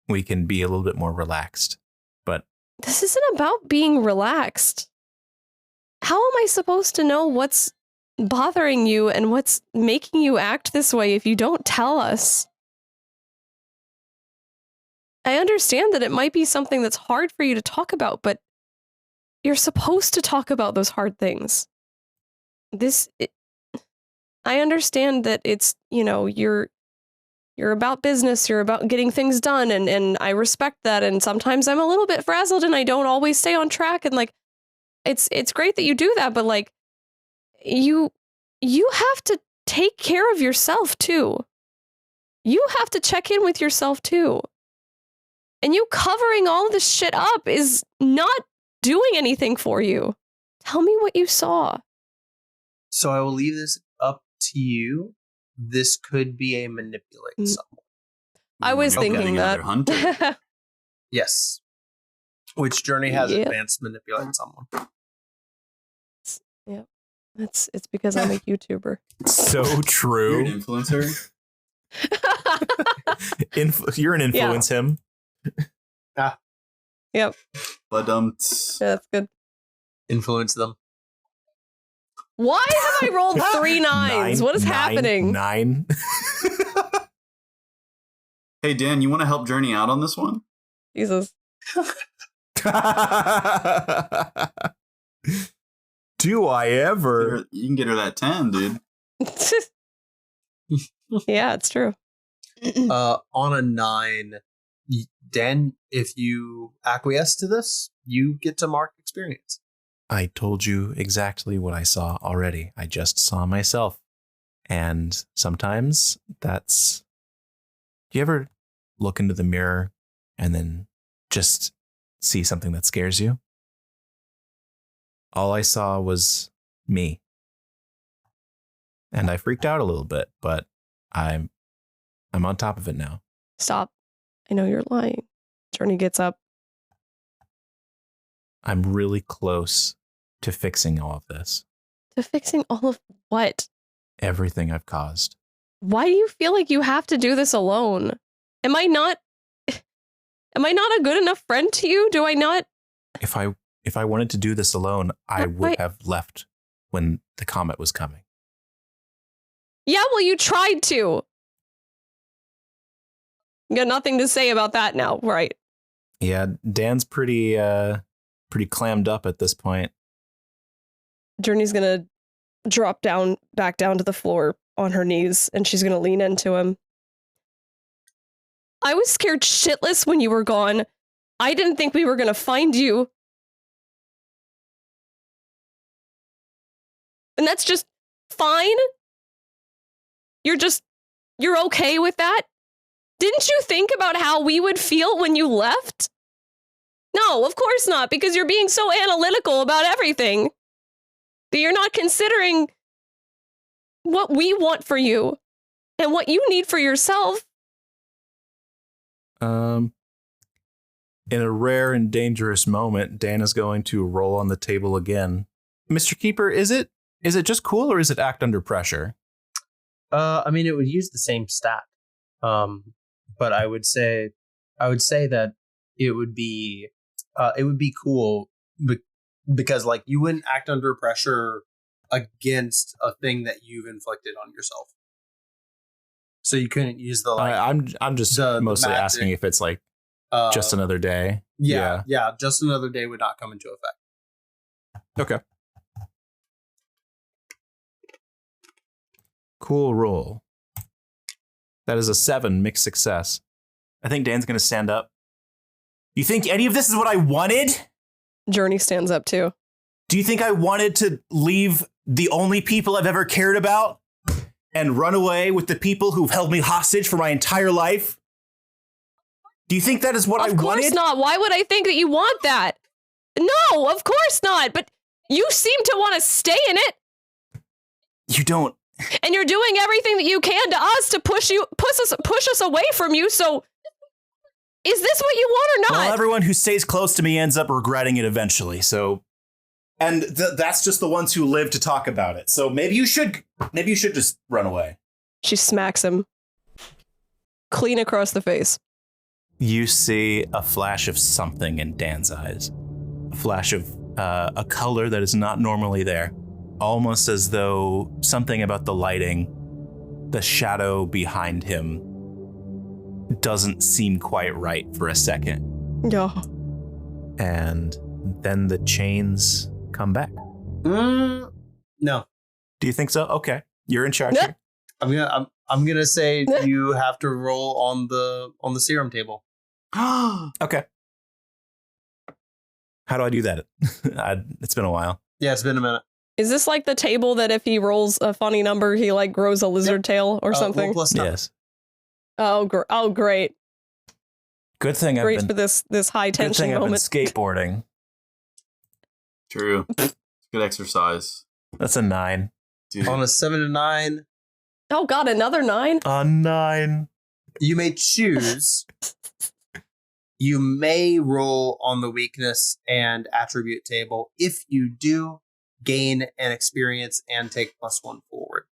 be a little bit more relaxed. But this isn't about being relaxed. How am I supposed to know what's bothering you and what's making you act this way if you don't tell us? I understand that it might be something that's hard for you to talk about, but you're supposed to talk about those hard things. I understand that it's, you're about business, you're about getting things done, and I respect that, and sometimes I'm a little bit frazzled and I don't always stay on track, and like it's great that you do that, but like you have to take care of yourself too. You have to check in with yourself too. And you covering all of this shit up is not doing anything for you. Tell me what you saw. So I will leave this up to you. This could be a manipulate someone. I was thinking that. Yes. Which Journey has advanced manipulate someone. Yeah. It's because I'm a YouTuber. So true. You're an influencer? You're an influence him. Yep. But Yeah, that's good. Influence them. Why have I rolled 3 nines? What is happening? 9. hey Dan, you want to help Journey out on this one? Jesus. Do I ever? You can get her that 10, dude. Yeah, it's true. On a 9, Dan, if you acquiesce to this, you get to mark experience. I told you exactly what I saw already. I just saw myself. And sometimes that's... Do you ever look into the mirror and then just see something that scares you? All I saw was me. And I freaked out a little bit, but I'm on top of it now. Stop. I know you're lying. Journey gets up. I'm really close to fixing all of this. To fixing all of what? Everything I've caused. Why do you feel like you have to do this alone? Am I not a good enough friend to you? Do I not? If I wanted to do this alone, I would have left when the comet was coming. Yeah, well, you tried to. You got nothing to say about that now, right? Yeah, Dan's pretty clammed up at this point. Journey's gonna drop back down to the floor on her knees, and she's gonna lean into him. I was scared shitless when you were gone. I didn't think we were gonna find you. And that's just fine? You're okay with that? Didn't you think about how we would feel when you left? No, of course not, because you're being so analytical about everything. That you're not considering what we want for you and what you need for yourself. In a rare and dangerous moment, Dan is going to roll on the table again. Mr. Keeper, is it just cool or is it act under pressure? I mean, it would use the same stat. But I would say that it would be cool because like you wouldn't act under pressure against a thing that you've inflicted on yourself. So you couldn't use the like. I'm just mostly asking if it's like just another day. Yeah, just another day would not come into effect. Okay. Cool roll. That is a 7, mixed success. I think Dan's going to stand up. You think any of this is what I wanted? Journey stands up too. Do you think I wanted to leave the only people I've ever cared about and run away with the people who've held me hostage for my entire life? Do you think that is what I wanted? Of course not. Why would I think that you want that? No, of course not. But you seem to want to stay in it. You don't. And you're doing everything that you can to us to push us away from you. So is this what you want or not? Well, everyone who stays close to me ends up regretting it eventually. So, and that's just the ones who live to talk about it. So maybe you should just run away. She smacks him clean across the face. You see a flash of something in Dan's eyes, a flash of a color that is not normally there. Almost as though something about the lighting, the shadow behind him, doesn't seem quite right for a second. Yeah. And then the chains come back. No. Do you think so? Okay. You're in charge here. I'm gonna say you have to roll on the serum table. Okay. How do I do that? It's been a while. Yeah, it's been a minute. Is this like the table that if he rolls a funny number, he like grows a lizard tail or something? Yes. Oh, great. Good thing Great for this high tension moment. I've been skateboarding. True. It's good exercise. That's a 9. Dude. On a 7 to 9. Oh God, another 9? A 9. You may choose. You may roll on the weakness and attribute table. If you do, gain an experience and take +1 forward.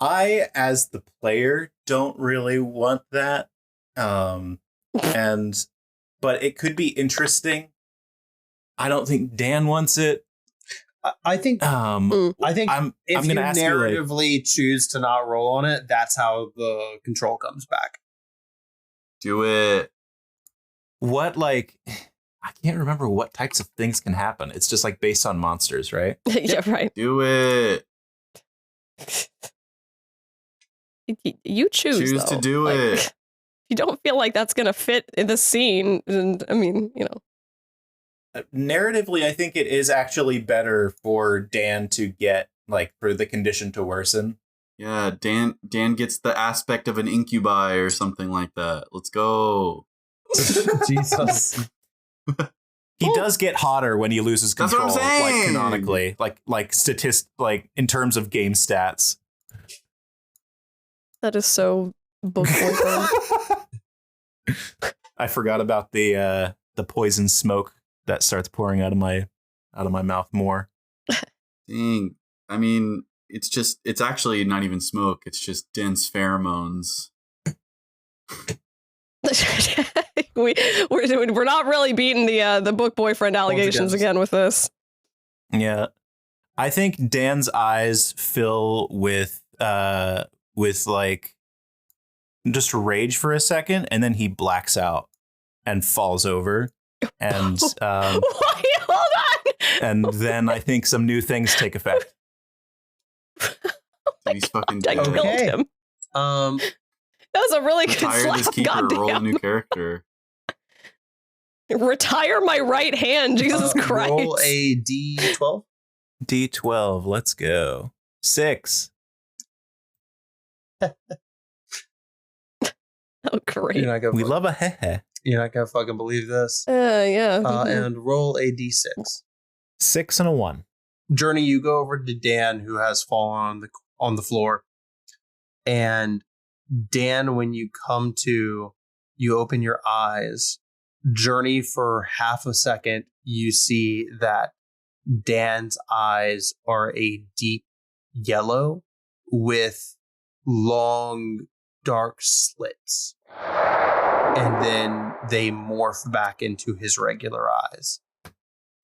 I, as the player, don't really want that. But it could be interesting. I don't think Dan wants it. I think I'm if gonna you ask you, like- narratively choose to not roll on it, that's how the control comes back. Do it. What, like, I can't remember what types of things can happen. It's just like based on monsters, right? Yeah, right. Do it. You choose. Choose though. to do Like, it. If you don't feel like that's gonna fit in the scene, and I mean, you know. Narratively, I think it is actually better for Dan to get, like, for the condition to worsen. Yeah, Dan gets the aspect of an incubi or something like that. Let's go. Jesus. He does get hotter when he loses That's what control, I'm saying. like canonically, like in terms of game stats. That is so book boyfriend. I forgot about the poison smoke that starts pouring out of my mouth more. Dang. I mean, it's actually not even smoke. It's just dense pheromones. We're not really beating the book boyfriend allegations again with this. Yeah, I think Dan's eyes fill with like just rage for a second, and then he blacks out and falls over, and Wait, hold on. and then I think some new things take effect. Dude, he's fucking I dead. killed Okay. him. That was a really good Retire this slap. keeper. Roll a Goddamn. new character. Retire my right hand. Jesus Christ. Roll a d12. D12, let's go. 6. Oh, great. You're not gonna, We love a heh. you're not gonna fucking believe this. Yeah. And roll a d6. 6 and a 1. Journey, you go over to Dan, who has fallen on the floor, and Dan, when you come to, you open your eyes. Journey, for half a second, you see that Dan's eyes are a deep yellow with long, dark slits, and then they morph back into his regular eyes.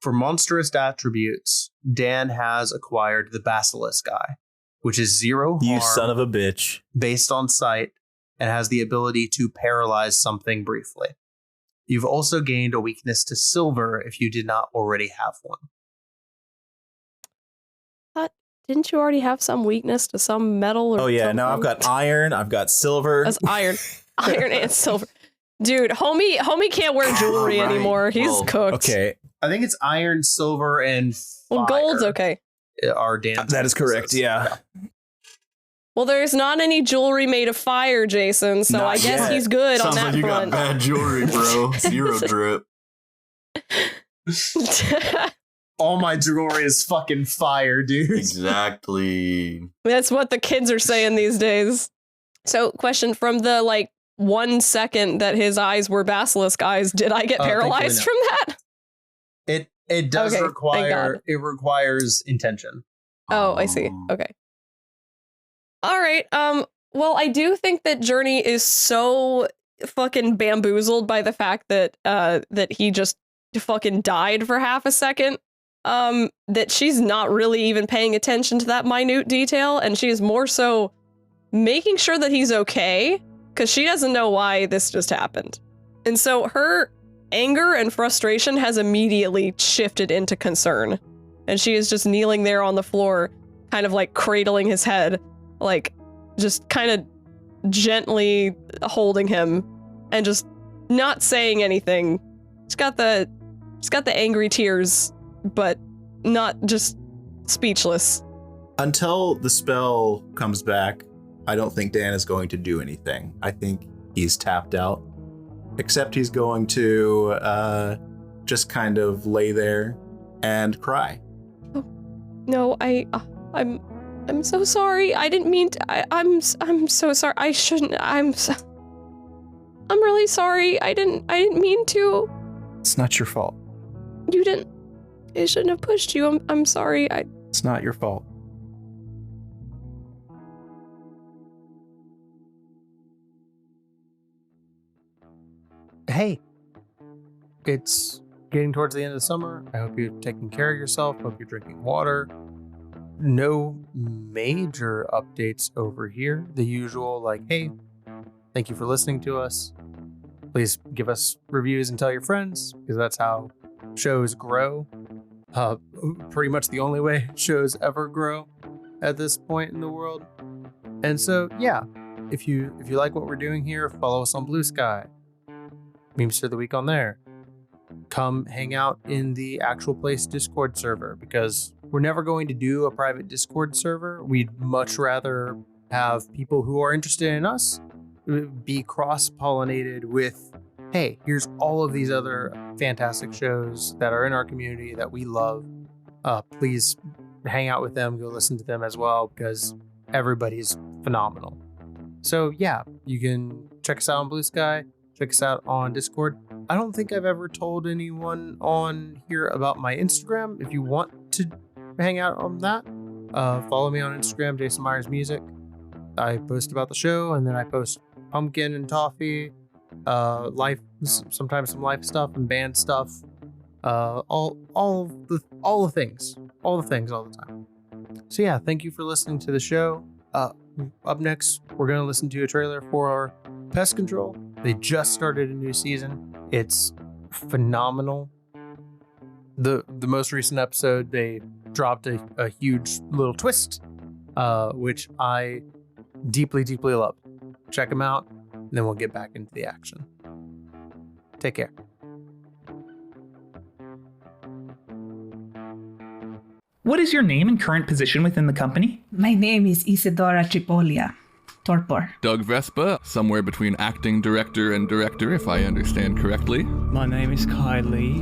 For monstrous attributes, Dan has acquired the Basilisk Eye, which is 0 harm You son of a bitch. based on sight and has the ability to paralyze something briefly. You've also gained a weakness to silver if you did not already have one. Didn't you already have some weakness to some metal or Oh yeah, something? now I've got iron, I've got silver. That's iron. Iron and silver. Dude, homie can't wear jewelry Alright, anymore. He's well, cooked. Okay, I think it's iron, silver, and fire. Well, gold's okay. Are Dan's that is correct. weaknesses. Yeah. Well, there's not any jewelry made of fire, Jason, so Not I guess yet. he's good Sounds on like that you front. got bad jewelry, bro. Zero drip. All my jewelry is fucking fire, dude. Exactly. That's what the kids are saying these days. So, question, from the 1 second that his eyes were basilisk eyes, did I get paralyzed from that? It does Okay, require, it requires intention. Oh, I see. Okay. All right. Well, I do think that Journey is so fucking bamboozled by the fact that that he just fucking died for half a second. That she's not really even paying attention to that minute detail, and she is more so making sure that he's okay, because she doesn't know why this just happened. And so her anger and frustration has immediately shifted into concern. And she is just kneeling there on the floor, kind of like cradling his head, like just kind of gently holding him and just not saying anything. She's got the angry tears, but not just speechless. Until the spell comes back, I don't think Dan is going to do anything. I think he's tapped out. Except he's going to just kind of lay there and cry. No, I'm so sorry. I didn't mean to. I'm so sorry. I shouldn't. I'm really sorry. I didn't mean to. It's not your fault. You didn't. I shouldn't have pushed you. I'm sorry. It's not your fault. hey, it's getting towards the end of the summer. I hope you're taking care of yourself. Hope you're drinking water. No major updates over here. The usual, like, hey, thank you for listening to us. Please give us reviews and tell your friends, because that's how shows grow. Pretty much the only way shows ever grow at this point in the world. And so, yeah, if you like what we're doing here, follow us on Blue Sky. Memes for the week on there. Come hang out in the Actual Place Discord server, because we're never going to do a private Discord server. We'd much rather have people who are interested in us be cross-pollinated with, hey, here's all of these other fantastic shows that are in our community that we love. Please hang out with them, go listen to them as well, because everybody's phenomenal. So yeah, you can check us out on Blue Sky, check us out on Discord. I don't think I've ever told anyone on here about my Instagram. If you want to hang out on that, follow me on Instagram, Jason Myers Music. I post about the show, and then I post pumpkin and toffee, life, sometimes some life stuff and band stuff, all the things all the time. So yeah, thank you for listening to the show. Up next, we're going to listen to a trailer for Pest Control. They just started a new season. It's phenomenal. The most recent episode, they dropped a huge little twist, which I deeply love. Check them out, and then we'll get back into the action. Take care. What is your name and current position within the company? My name is Isidora Tripolia. Torpor. Doug Vespa, somewhere between acting director and director, if I understand correctly. My name is Kai Lee,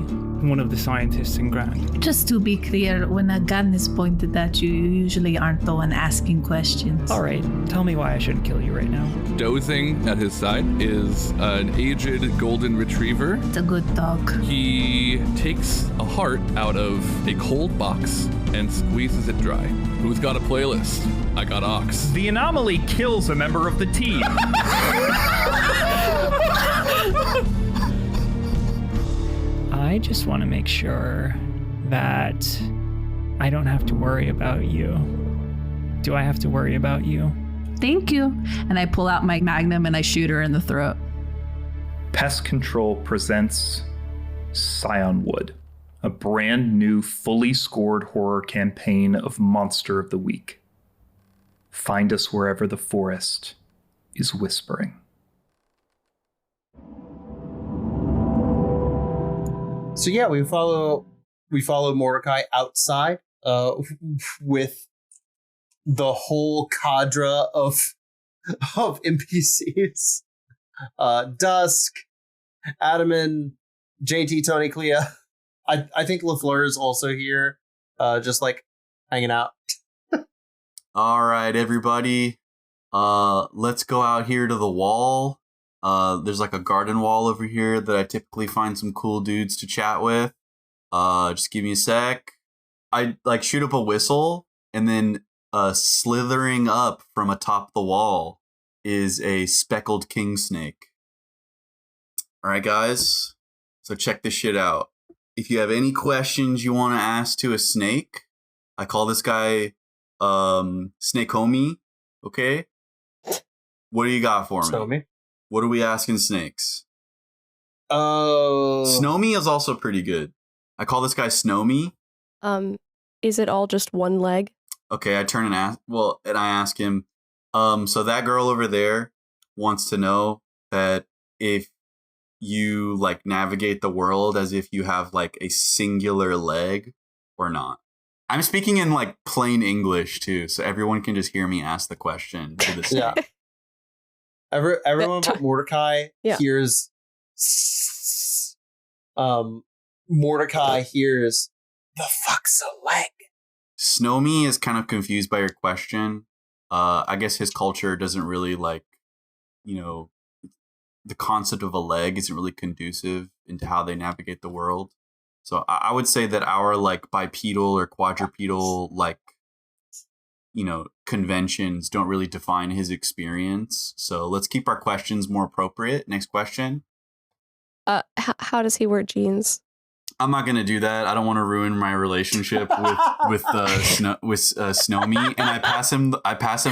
one of the scientists in Grant. Just to be clear, when a gun is pointed at you, you usually aren't the one asking questions. All right, tell me why I shouldn't kill you right now. Dozing at his side is an aged golden retriever. It's a good dog. He takes a heart out of a cold box and squeezes it dry. Who's got a playlist? I got Ox. The anomaly kills a member of the team. I just want to make sure that I don't have to worry about you. Do I have to worry about you? Thank you. And I pull out my magnum and I shoot her in the throat. Pest Control presents Scionwood, a brand new, fully scored horror campaign of Monster of the Week. Find us wherever the forest is whispering. So yeah, we follow Mordecai outside with the whole cadre of NPCs. Dusk, Adaman, JT, Tony, Clea. I think LaFleur is also here, just like hanging out. All right, everybody. Let's go out here to the wall. There's like a garden wall over here that I typically find some cool dudes to chat with. Just give me a sec. I like shoot up a whistle, and then slithering up from atop the wall is a speckled king snake. All right, guys. So check this shit out. If you have any questions you want to ask to a snake, I call this guy Snake Homie. Okay. What do you got for me? What are we asking snakes? Snowme is also pretty good. I call this guy Snowme. Is it all just one leg? Okay, I turn and ask. Well, and I ask him. So that girl over there wants to know that if you like navigate the world as if you have like a singular leg or not. I'm speaking in like plain English too, so everyone can just hear me ask the question to the snake. Yeah. Everyone but Mordecai hears. Mordecai hears the fuck's a leg. Snowme is kind of confused by your question. I guess his culture doesn't really like, the concept of a leg isn't really conducive into how they navigate the world. So I would say that our like bipedal or quadrupedal conventions don't really define his experience. So let's keep our questions more appropriate. Next question. How does he wear jeans? I'm not gonna do that. I don't want to ruin my relationship with Snowy. And I pass him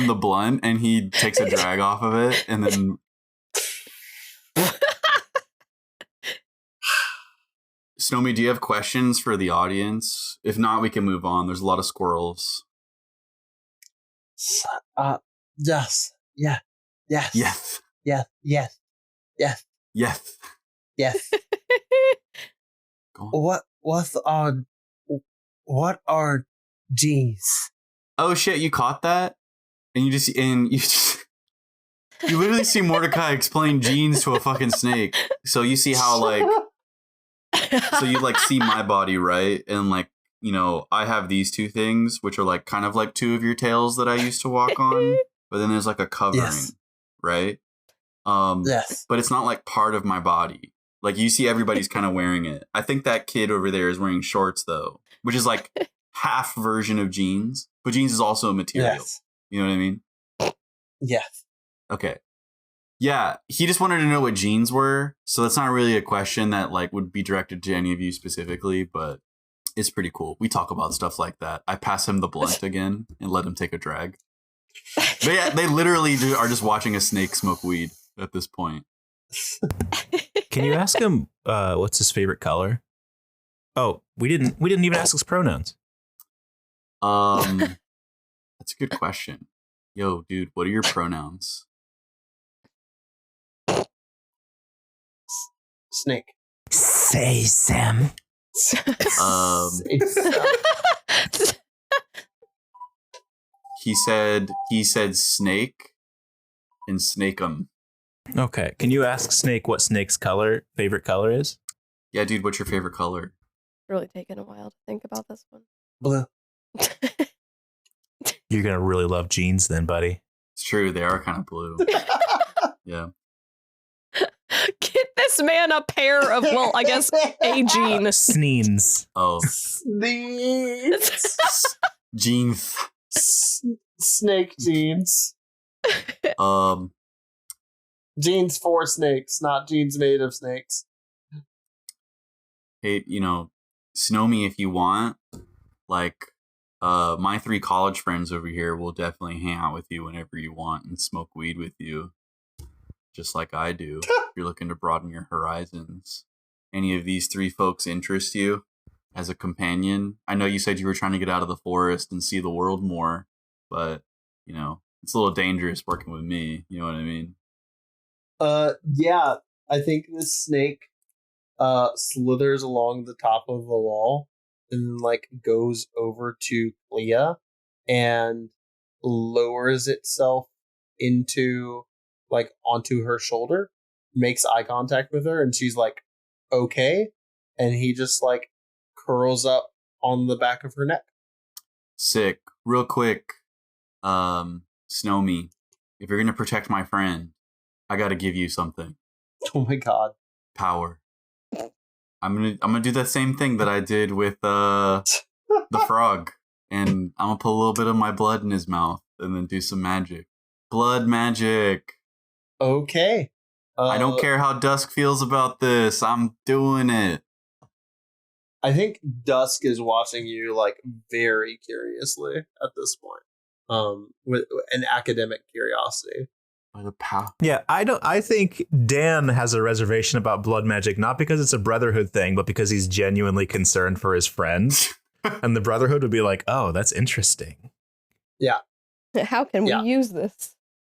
the blunt, and he takes a drag off of it, and then. Snowy, do you have questions for the audience? If not, we can move on. There's a lot of squirrels. Yes. Yeah. Yes. Yes. Yes. Yes. Yes. Yes. Yes. Go on. What are G's? Oh shit! You caught that, and you literally see Mordecai explain genes to a fucking snake. So you see how so you see my body, right? And I have these two things, which are kind of like two of your tails that I used to walk on. But then there's a covering, yes. Right? Yes. But it's not part of my body. You see everybody's kind of wearing it. I think that kid over there is wearing shorts though, which is half version of jeans. But jeans is also a material. Yes. You know what I mean? Yes. Okay. Yeah, he just wanted to know what jeans were. So that's not really a question that would be directed to any of you specifically, but it's pretty cool. We talk about stuff like that. I pass him the blunt again and let him take a drag. They literally are just watching a snake smoke weed at this point. Can you ask him what's his favorite color? Oh, we didn't even ask his pronouns. That's a good question. Yo, dude, what are your pronouns? Snake. Say Sam. He said snake and snake'em. Okay. Can you ask Snake what Snake's favorite color is? Yeah, dude, what's your favorite color? Really taking a while to think about this one. Blue. You're gonna really love jeans then, buddy. It's true, they are kind of blue. Yeah. Get this man a pair of, I guess, a jean. Sneens. Oh. Sneens. Jeans. Snake jeans. Jeans for snakes, not jeans made of snakes. Hey, snow me if you want. My 3 college friends over here will definitely hang out with you whenever you want and smoke weed with you. Just like I do. If you're looking to broaden your horizons. Any of these 3 folks interest you as a companion? I know you said you were trying to get out of the forest and see the world more, but, it's a little dangerous working with me. You know what I mean? Yeah. I think this snake slithers along the top of the wall and goes over to Clea and lowers itself into onto her shoulder, makes eye contact with her, and she's okay, and he just curls up on the back of her neck. Sick. Real quick, Snow me, if you're gonna protect my friend, I gotta give you something. Oh my god. Power. I'm gonna do the same thing that I did with the frog, and I'm gonna put a little bit of my blood in his mouth and then do some magic. Blood magic. Okay. I don't care how Dusk feels about this. I'm doing it. I think Dusk is watching you very curiously at this point. With an academic curiosity. By the power. Yeah, I think Dan has a reservation about blood magic, not because it's a Brotherhood thing, but because he's genuinely concerned for his friends. And the Brotherhood would be like, oh, that's interesting. Yeah. How can we use this?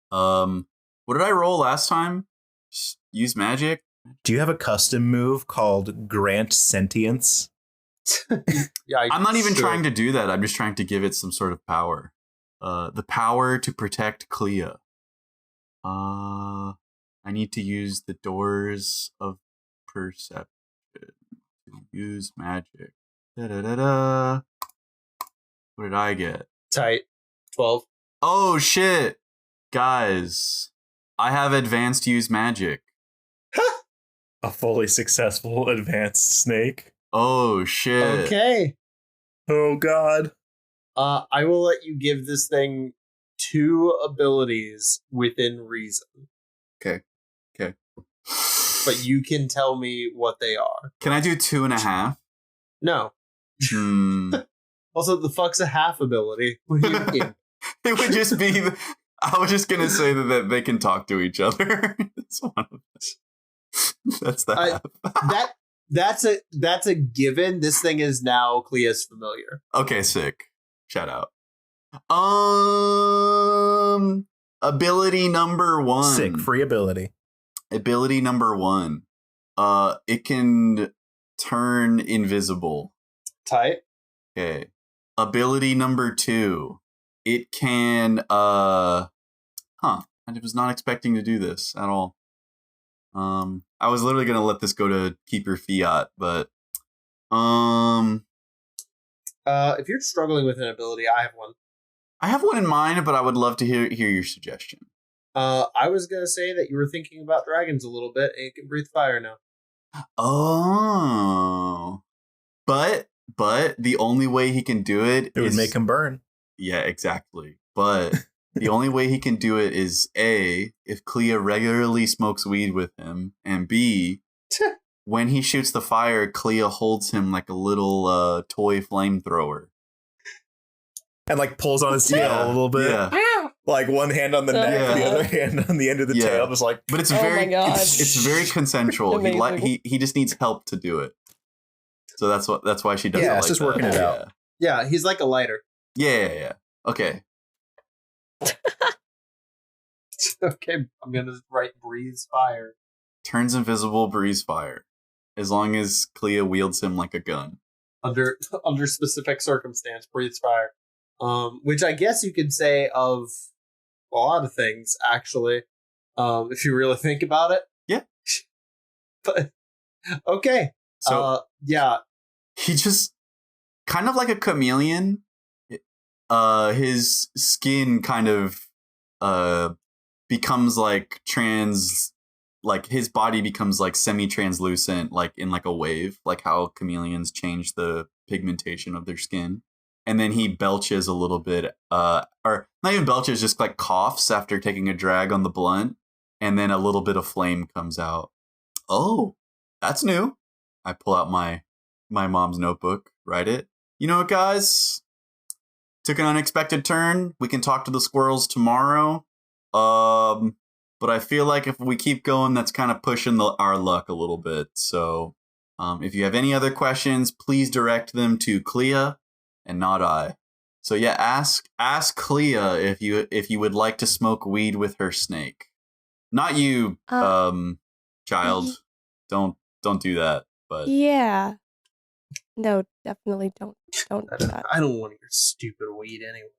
What did I roll last time? Just use magic? Do you have a custom move called Grant Sentience? Yeah, I'm not even trying to do that. I'm just trying to give it some sort of power. The power to protect Clea. I need to use the doors of perception to use magic. Da-da-da-da. What did I get? Tight. 12. Oh, shit. Guys, I have advanced use magic. A fully successful advanced snake. Oh, shit. Okay. Oh, God. I will let you give this thing 2 abilities within reason. Okay. but you can tell me what they are. Can I do 2.5? No. Also, the fuck's a half ability? What do you mean? It would just be. I was just gonna say that they can talk to each other. That's the half. That's a given. This thing is now Clea's familiar. Okay, sick. Shout out. Ability number 1. Sick, free ability. Ability number 1. It can turn invisible. Tight. Okay. Ability number 2. It can I was not expecting to do this at all. I was literally gonna let this go to keep your fiat, but if you're struggling with an ability, I have one. I have one in mind, but I would love to hear your suggestion. I was gonna say that you were thinking about dragons a little bit, and you can breathe fire now. Oh, but the only way he can do it would make him burn. Yeah, exactly. But the only way he can do it is A, if Clea regularly smokes weed with him, and B, when he shoots the fire, Clea holds him like a little toy flamethrower. And like pulls on his tail a little bit. Yeah. Like one hand on the neck, the other hand on the end of the tail, just like. But it's it's very consensual. He just needs help to do it. So that's why she does it. Yeah, like it's just that. working it out. Yeah, he's like a lighter. Yeah. Okay. Okay, I'm gonna write breathes fire. Turns invisible, breathes fire. As long as Clea wields him like a gun. Under specific circumstance, breathes fire. Which I guess you could say of a lot of things, actually. If you really think about it. Yeah. But okay. So yeah. He just kind of like a chameleon. His skin kind of becomes like his body becomes like semi-translucent, like in like a wave, like how chameleons change the pigmentation of their skin. And then he belches a little bit, or not even belches, just like coughs after taking a drag on the blunt, and then a little bit of flame comes out. Oh, that's new. I pull out my mom's notebook, write it. You know what, guys? Took an unexpected turn. We can talk to the squirrels tomorrow. But I feel like if we keep going, that's kind of pushing our luck a little bit. So if you have any other questions, please direct them to Clea and not I. So yeah, ask Clea if you would like to smoke weed with her snake. Not you, child. Don't do that. But yeah. No, definitely don't do that. I don't want your stupid weed anyway.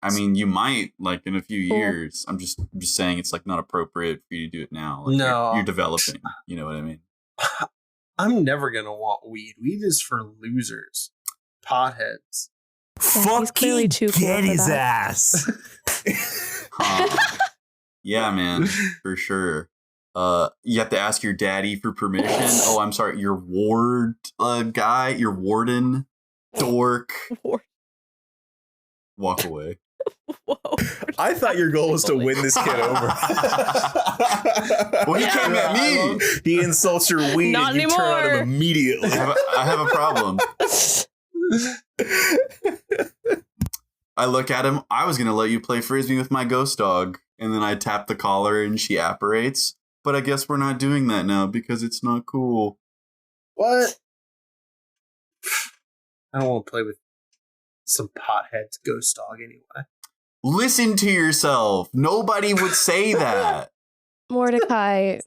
I mean, you might, like, in a few years. I'm just saying it's, like, not appropriate for you to do it now. Like, no. You're developing. You know what I mean? I'm never going to want weed. Weed is for losers. Potheads. Fuck you, get his ass. Yeah, man. For sure. You have to ask your daddy for permission. Oh, I'm sorry. Your ward guy, your warden, dork. Walk away. Whoa. I thought your goal was to win this kid over. Well, he came at me. He insults your weed Not and you turn on him immediately. I have a problem. I look at him. I was going to let you play frisbee with my ghost dog. And then I tap the collar and she apparates. But I guess we're not doing that now because it's not cool. What? I don't want to play with some pothead's ghost dog anyway. Listen to yourself. Nobody would say that. Mordecai,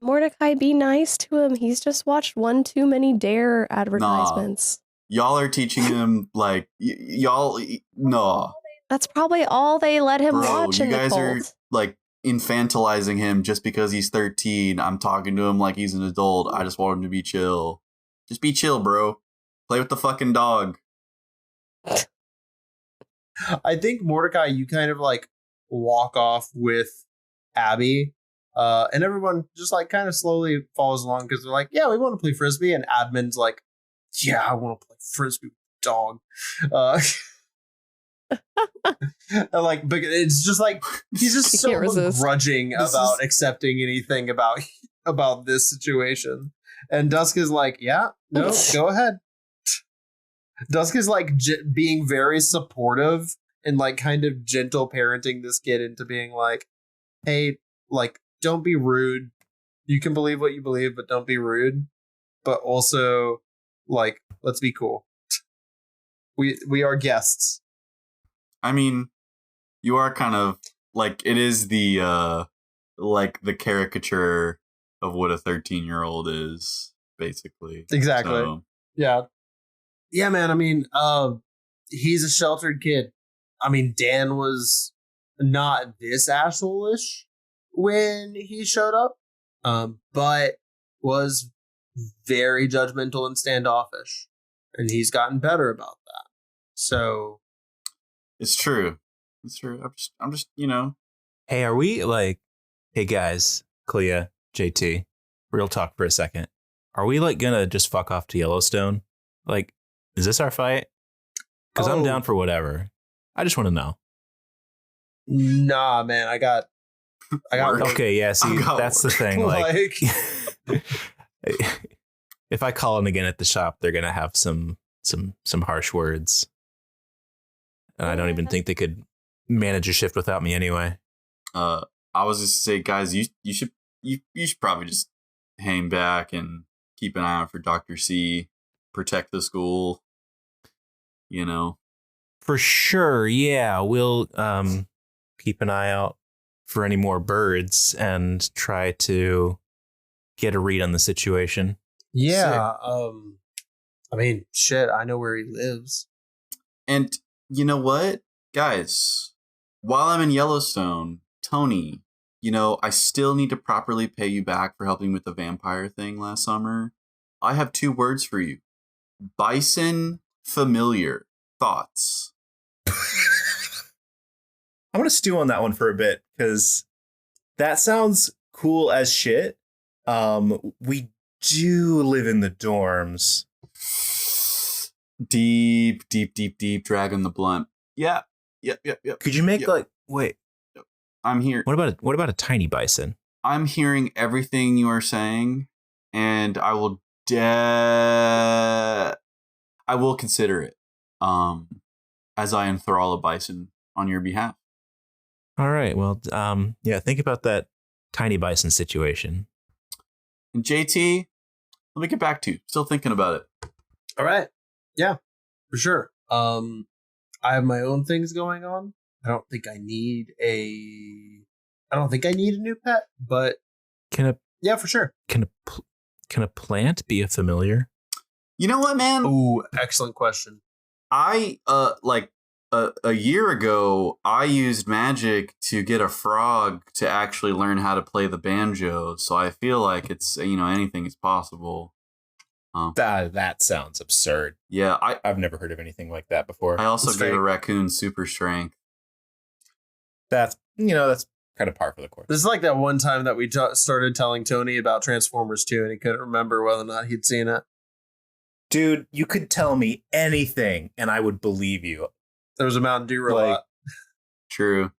be nice to him. He's just watched one too many Dare advertisements. Nah. Y'all are teaching him, like, no. That's probably all they let him watch in the cult. You guys are, like, infantilizing him just because he's 13. I'm talking to him like he's an adult. I just want him to be chill. Just be chill, bro. Play with the fucking dog. I think, Mordecai, you kind of like walk off with Abby, and everyone just like kind of slowly follows along because they're like, yeah, we want to play frisbee, and Admin's like, yeah, I want to play frisbee with the dog. Like, but it's just like he's just He so can't resist. begrudging about accepting anything about this situation. And Dusk is like, yeah, no, go ahead. Dusk is like being very supportive and like kind of gentle parenting this kid into being like, hey, like, don't be rude. You can believe what you believe, but don't be rude. But also, like, let's be cool. We are guests. I mean, you are kind of like, it is the like the caricature of what a 13-year-old is, basically. Exactly. So, Yeah, man. I mean, he's a sheltered kid. I mean, Dan was not this asshole-ish when he showed up, but was very judgmental and standoffish, and he's gotten better about that. So it's true. It's true. I'm just, you know. Hey, are we like, hey guys, Clea, JT, real talk for a second. Are we like gonna just fuck off to Yellowstone? Like, is this our fight? Because I'm down for whatever. I just want to know. Nah, man, I got Okay, yeah, see, that's the thing. Like, if I call in again at the shop, they're gonna have some harsh words. And I don't even think they could manage a shift without me anyway. I was just to say, guys, you should probably just hang back and keep an eye out for Dr. C, protect the school, you know. For sure, yeah. We'll keep an eye out for any more birds and try to get a read on the situation. Yeah. I mean, shit, I know where he lives. And you know what, guys? While I'm in Yellowstone, Tony, you know, I still need to properly pay you back for helping with the vampire thing last summer. I have 2 words for you. Bison familiar. Thoughts? I'm going to stew on that one for a bit because that sounds cool as shit. We do live in the dorms. Deep, dragging the blunt. Yeah. Could you make wait? I'm here. What about a tiny bison? I'm hearing everything you are saying, and I will consider it. As I enthrall a bison on your behalf. All right. Well, yeah. Think about that tiny bison situation. And JT, let me get back to you. Still thinking about it. All right. Yeah, for sure. I have my own things going on. I don't think I need a new pet, but yeah, for sure. Can a plant be a familiar? You know what, man? Ooh, excellent question. I a year ago, I used magic to get a frog to actually learn how to play the banjo. So I feel like it's, you know, anything is possible. That sounds absurd. Yeah, I've never heard of anything like that before. I also gave a raccoon super strength. That's kind of par for the course. This is like that one time that we started telling Tony about Transformers 2 and he couldn't remember whether or not he'd seen it. Dude, you could tell me anything and I would believe you. There was a Mountain Dew robot. True.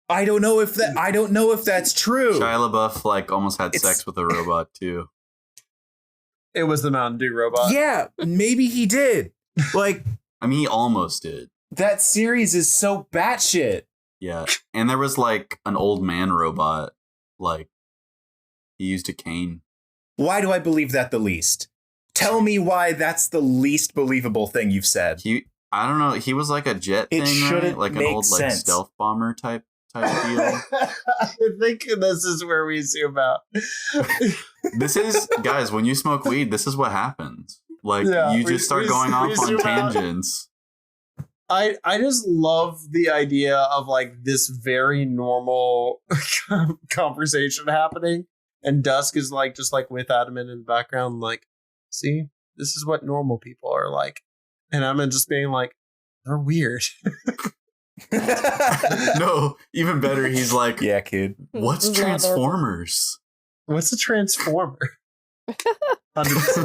I don't know if that's true. Shia LaBeouf almost had sex with a robot too. It was the Mountain Dew robot. Yeah, maybe he did. I mean, he almost did. That series is so batshit. Yeah, and there was an old man robot. He used a cane. Why do I believe that the least? Tell me why that's the least believable thing you've said. I don't know. He was like a jet thing, right? Like an old stealth bomber type deal. I think this is where we zoom out. This is, guys, when you smoke weed, this is what happens. You just start going off on tangents. I just love the idea of this very normal conversation happening, and Dusk is just with Adamant in the background, see, this is what normal people are like, and I'm just being they're weird. No, even better, he's like, yeah, kid. What's Transformers? What's a Transformer? 100%.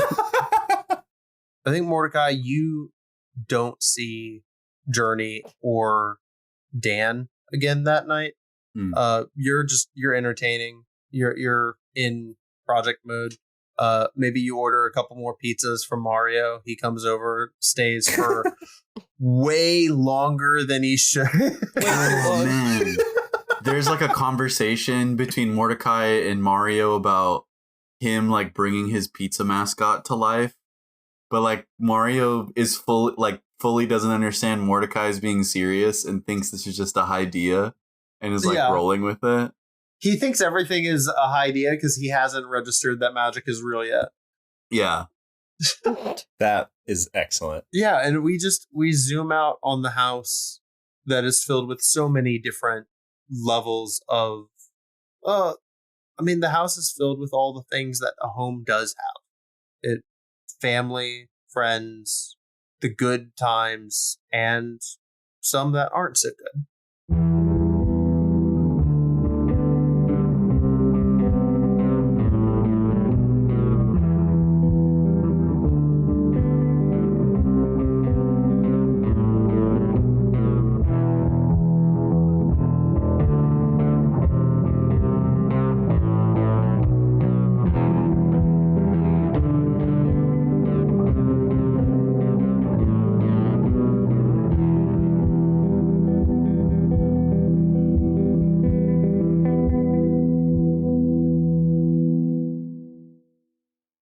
I think, Mordecai, you don't see Journey or Dan again that night. You're entertaining. You're in project mode. Maybe you order a couple more pizzas from Mario. He comes over, stays for way longer than he should. Oh, man. There's like a conversation between Mordecai and Mario about him like bringing his pizza mascot to life, but like Mario is fully doesn't understand Mordecai's being serious and thinks this is just a idea and is like rolling with it. He thinks everything is a idea because he hasn't registered that magic is real yet. Yeah. That is excellent. Yeah, and we zoom out on the house that is filled with so many different levels of the house is filled with all the things that a home does have. Family, friends, the good times, and some that aren't so good.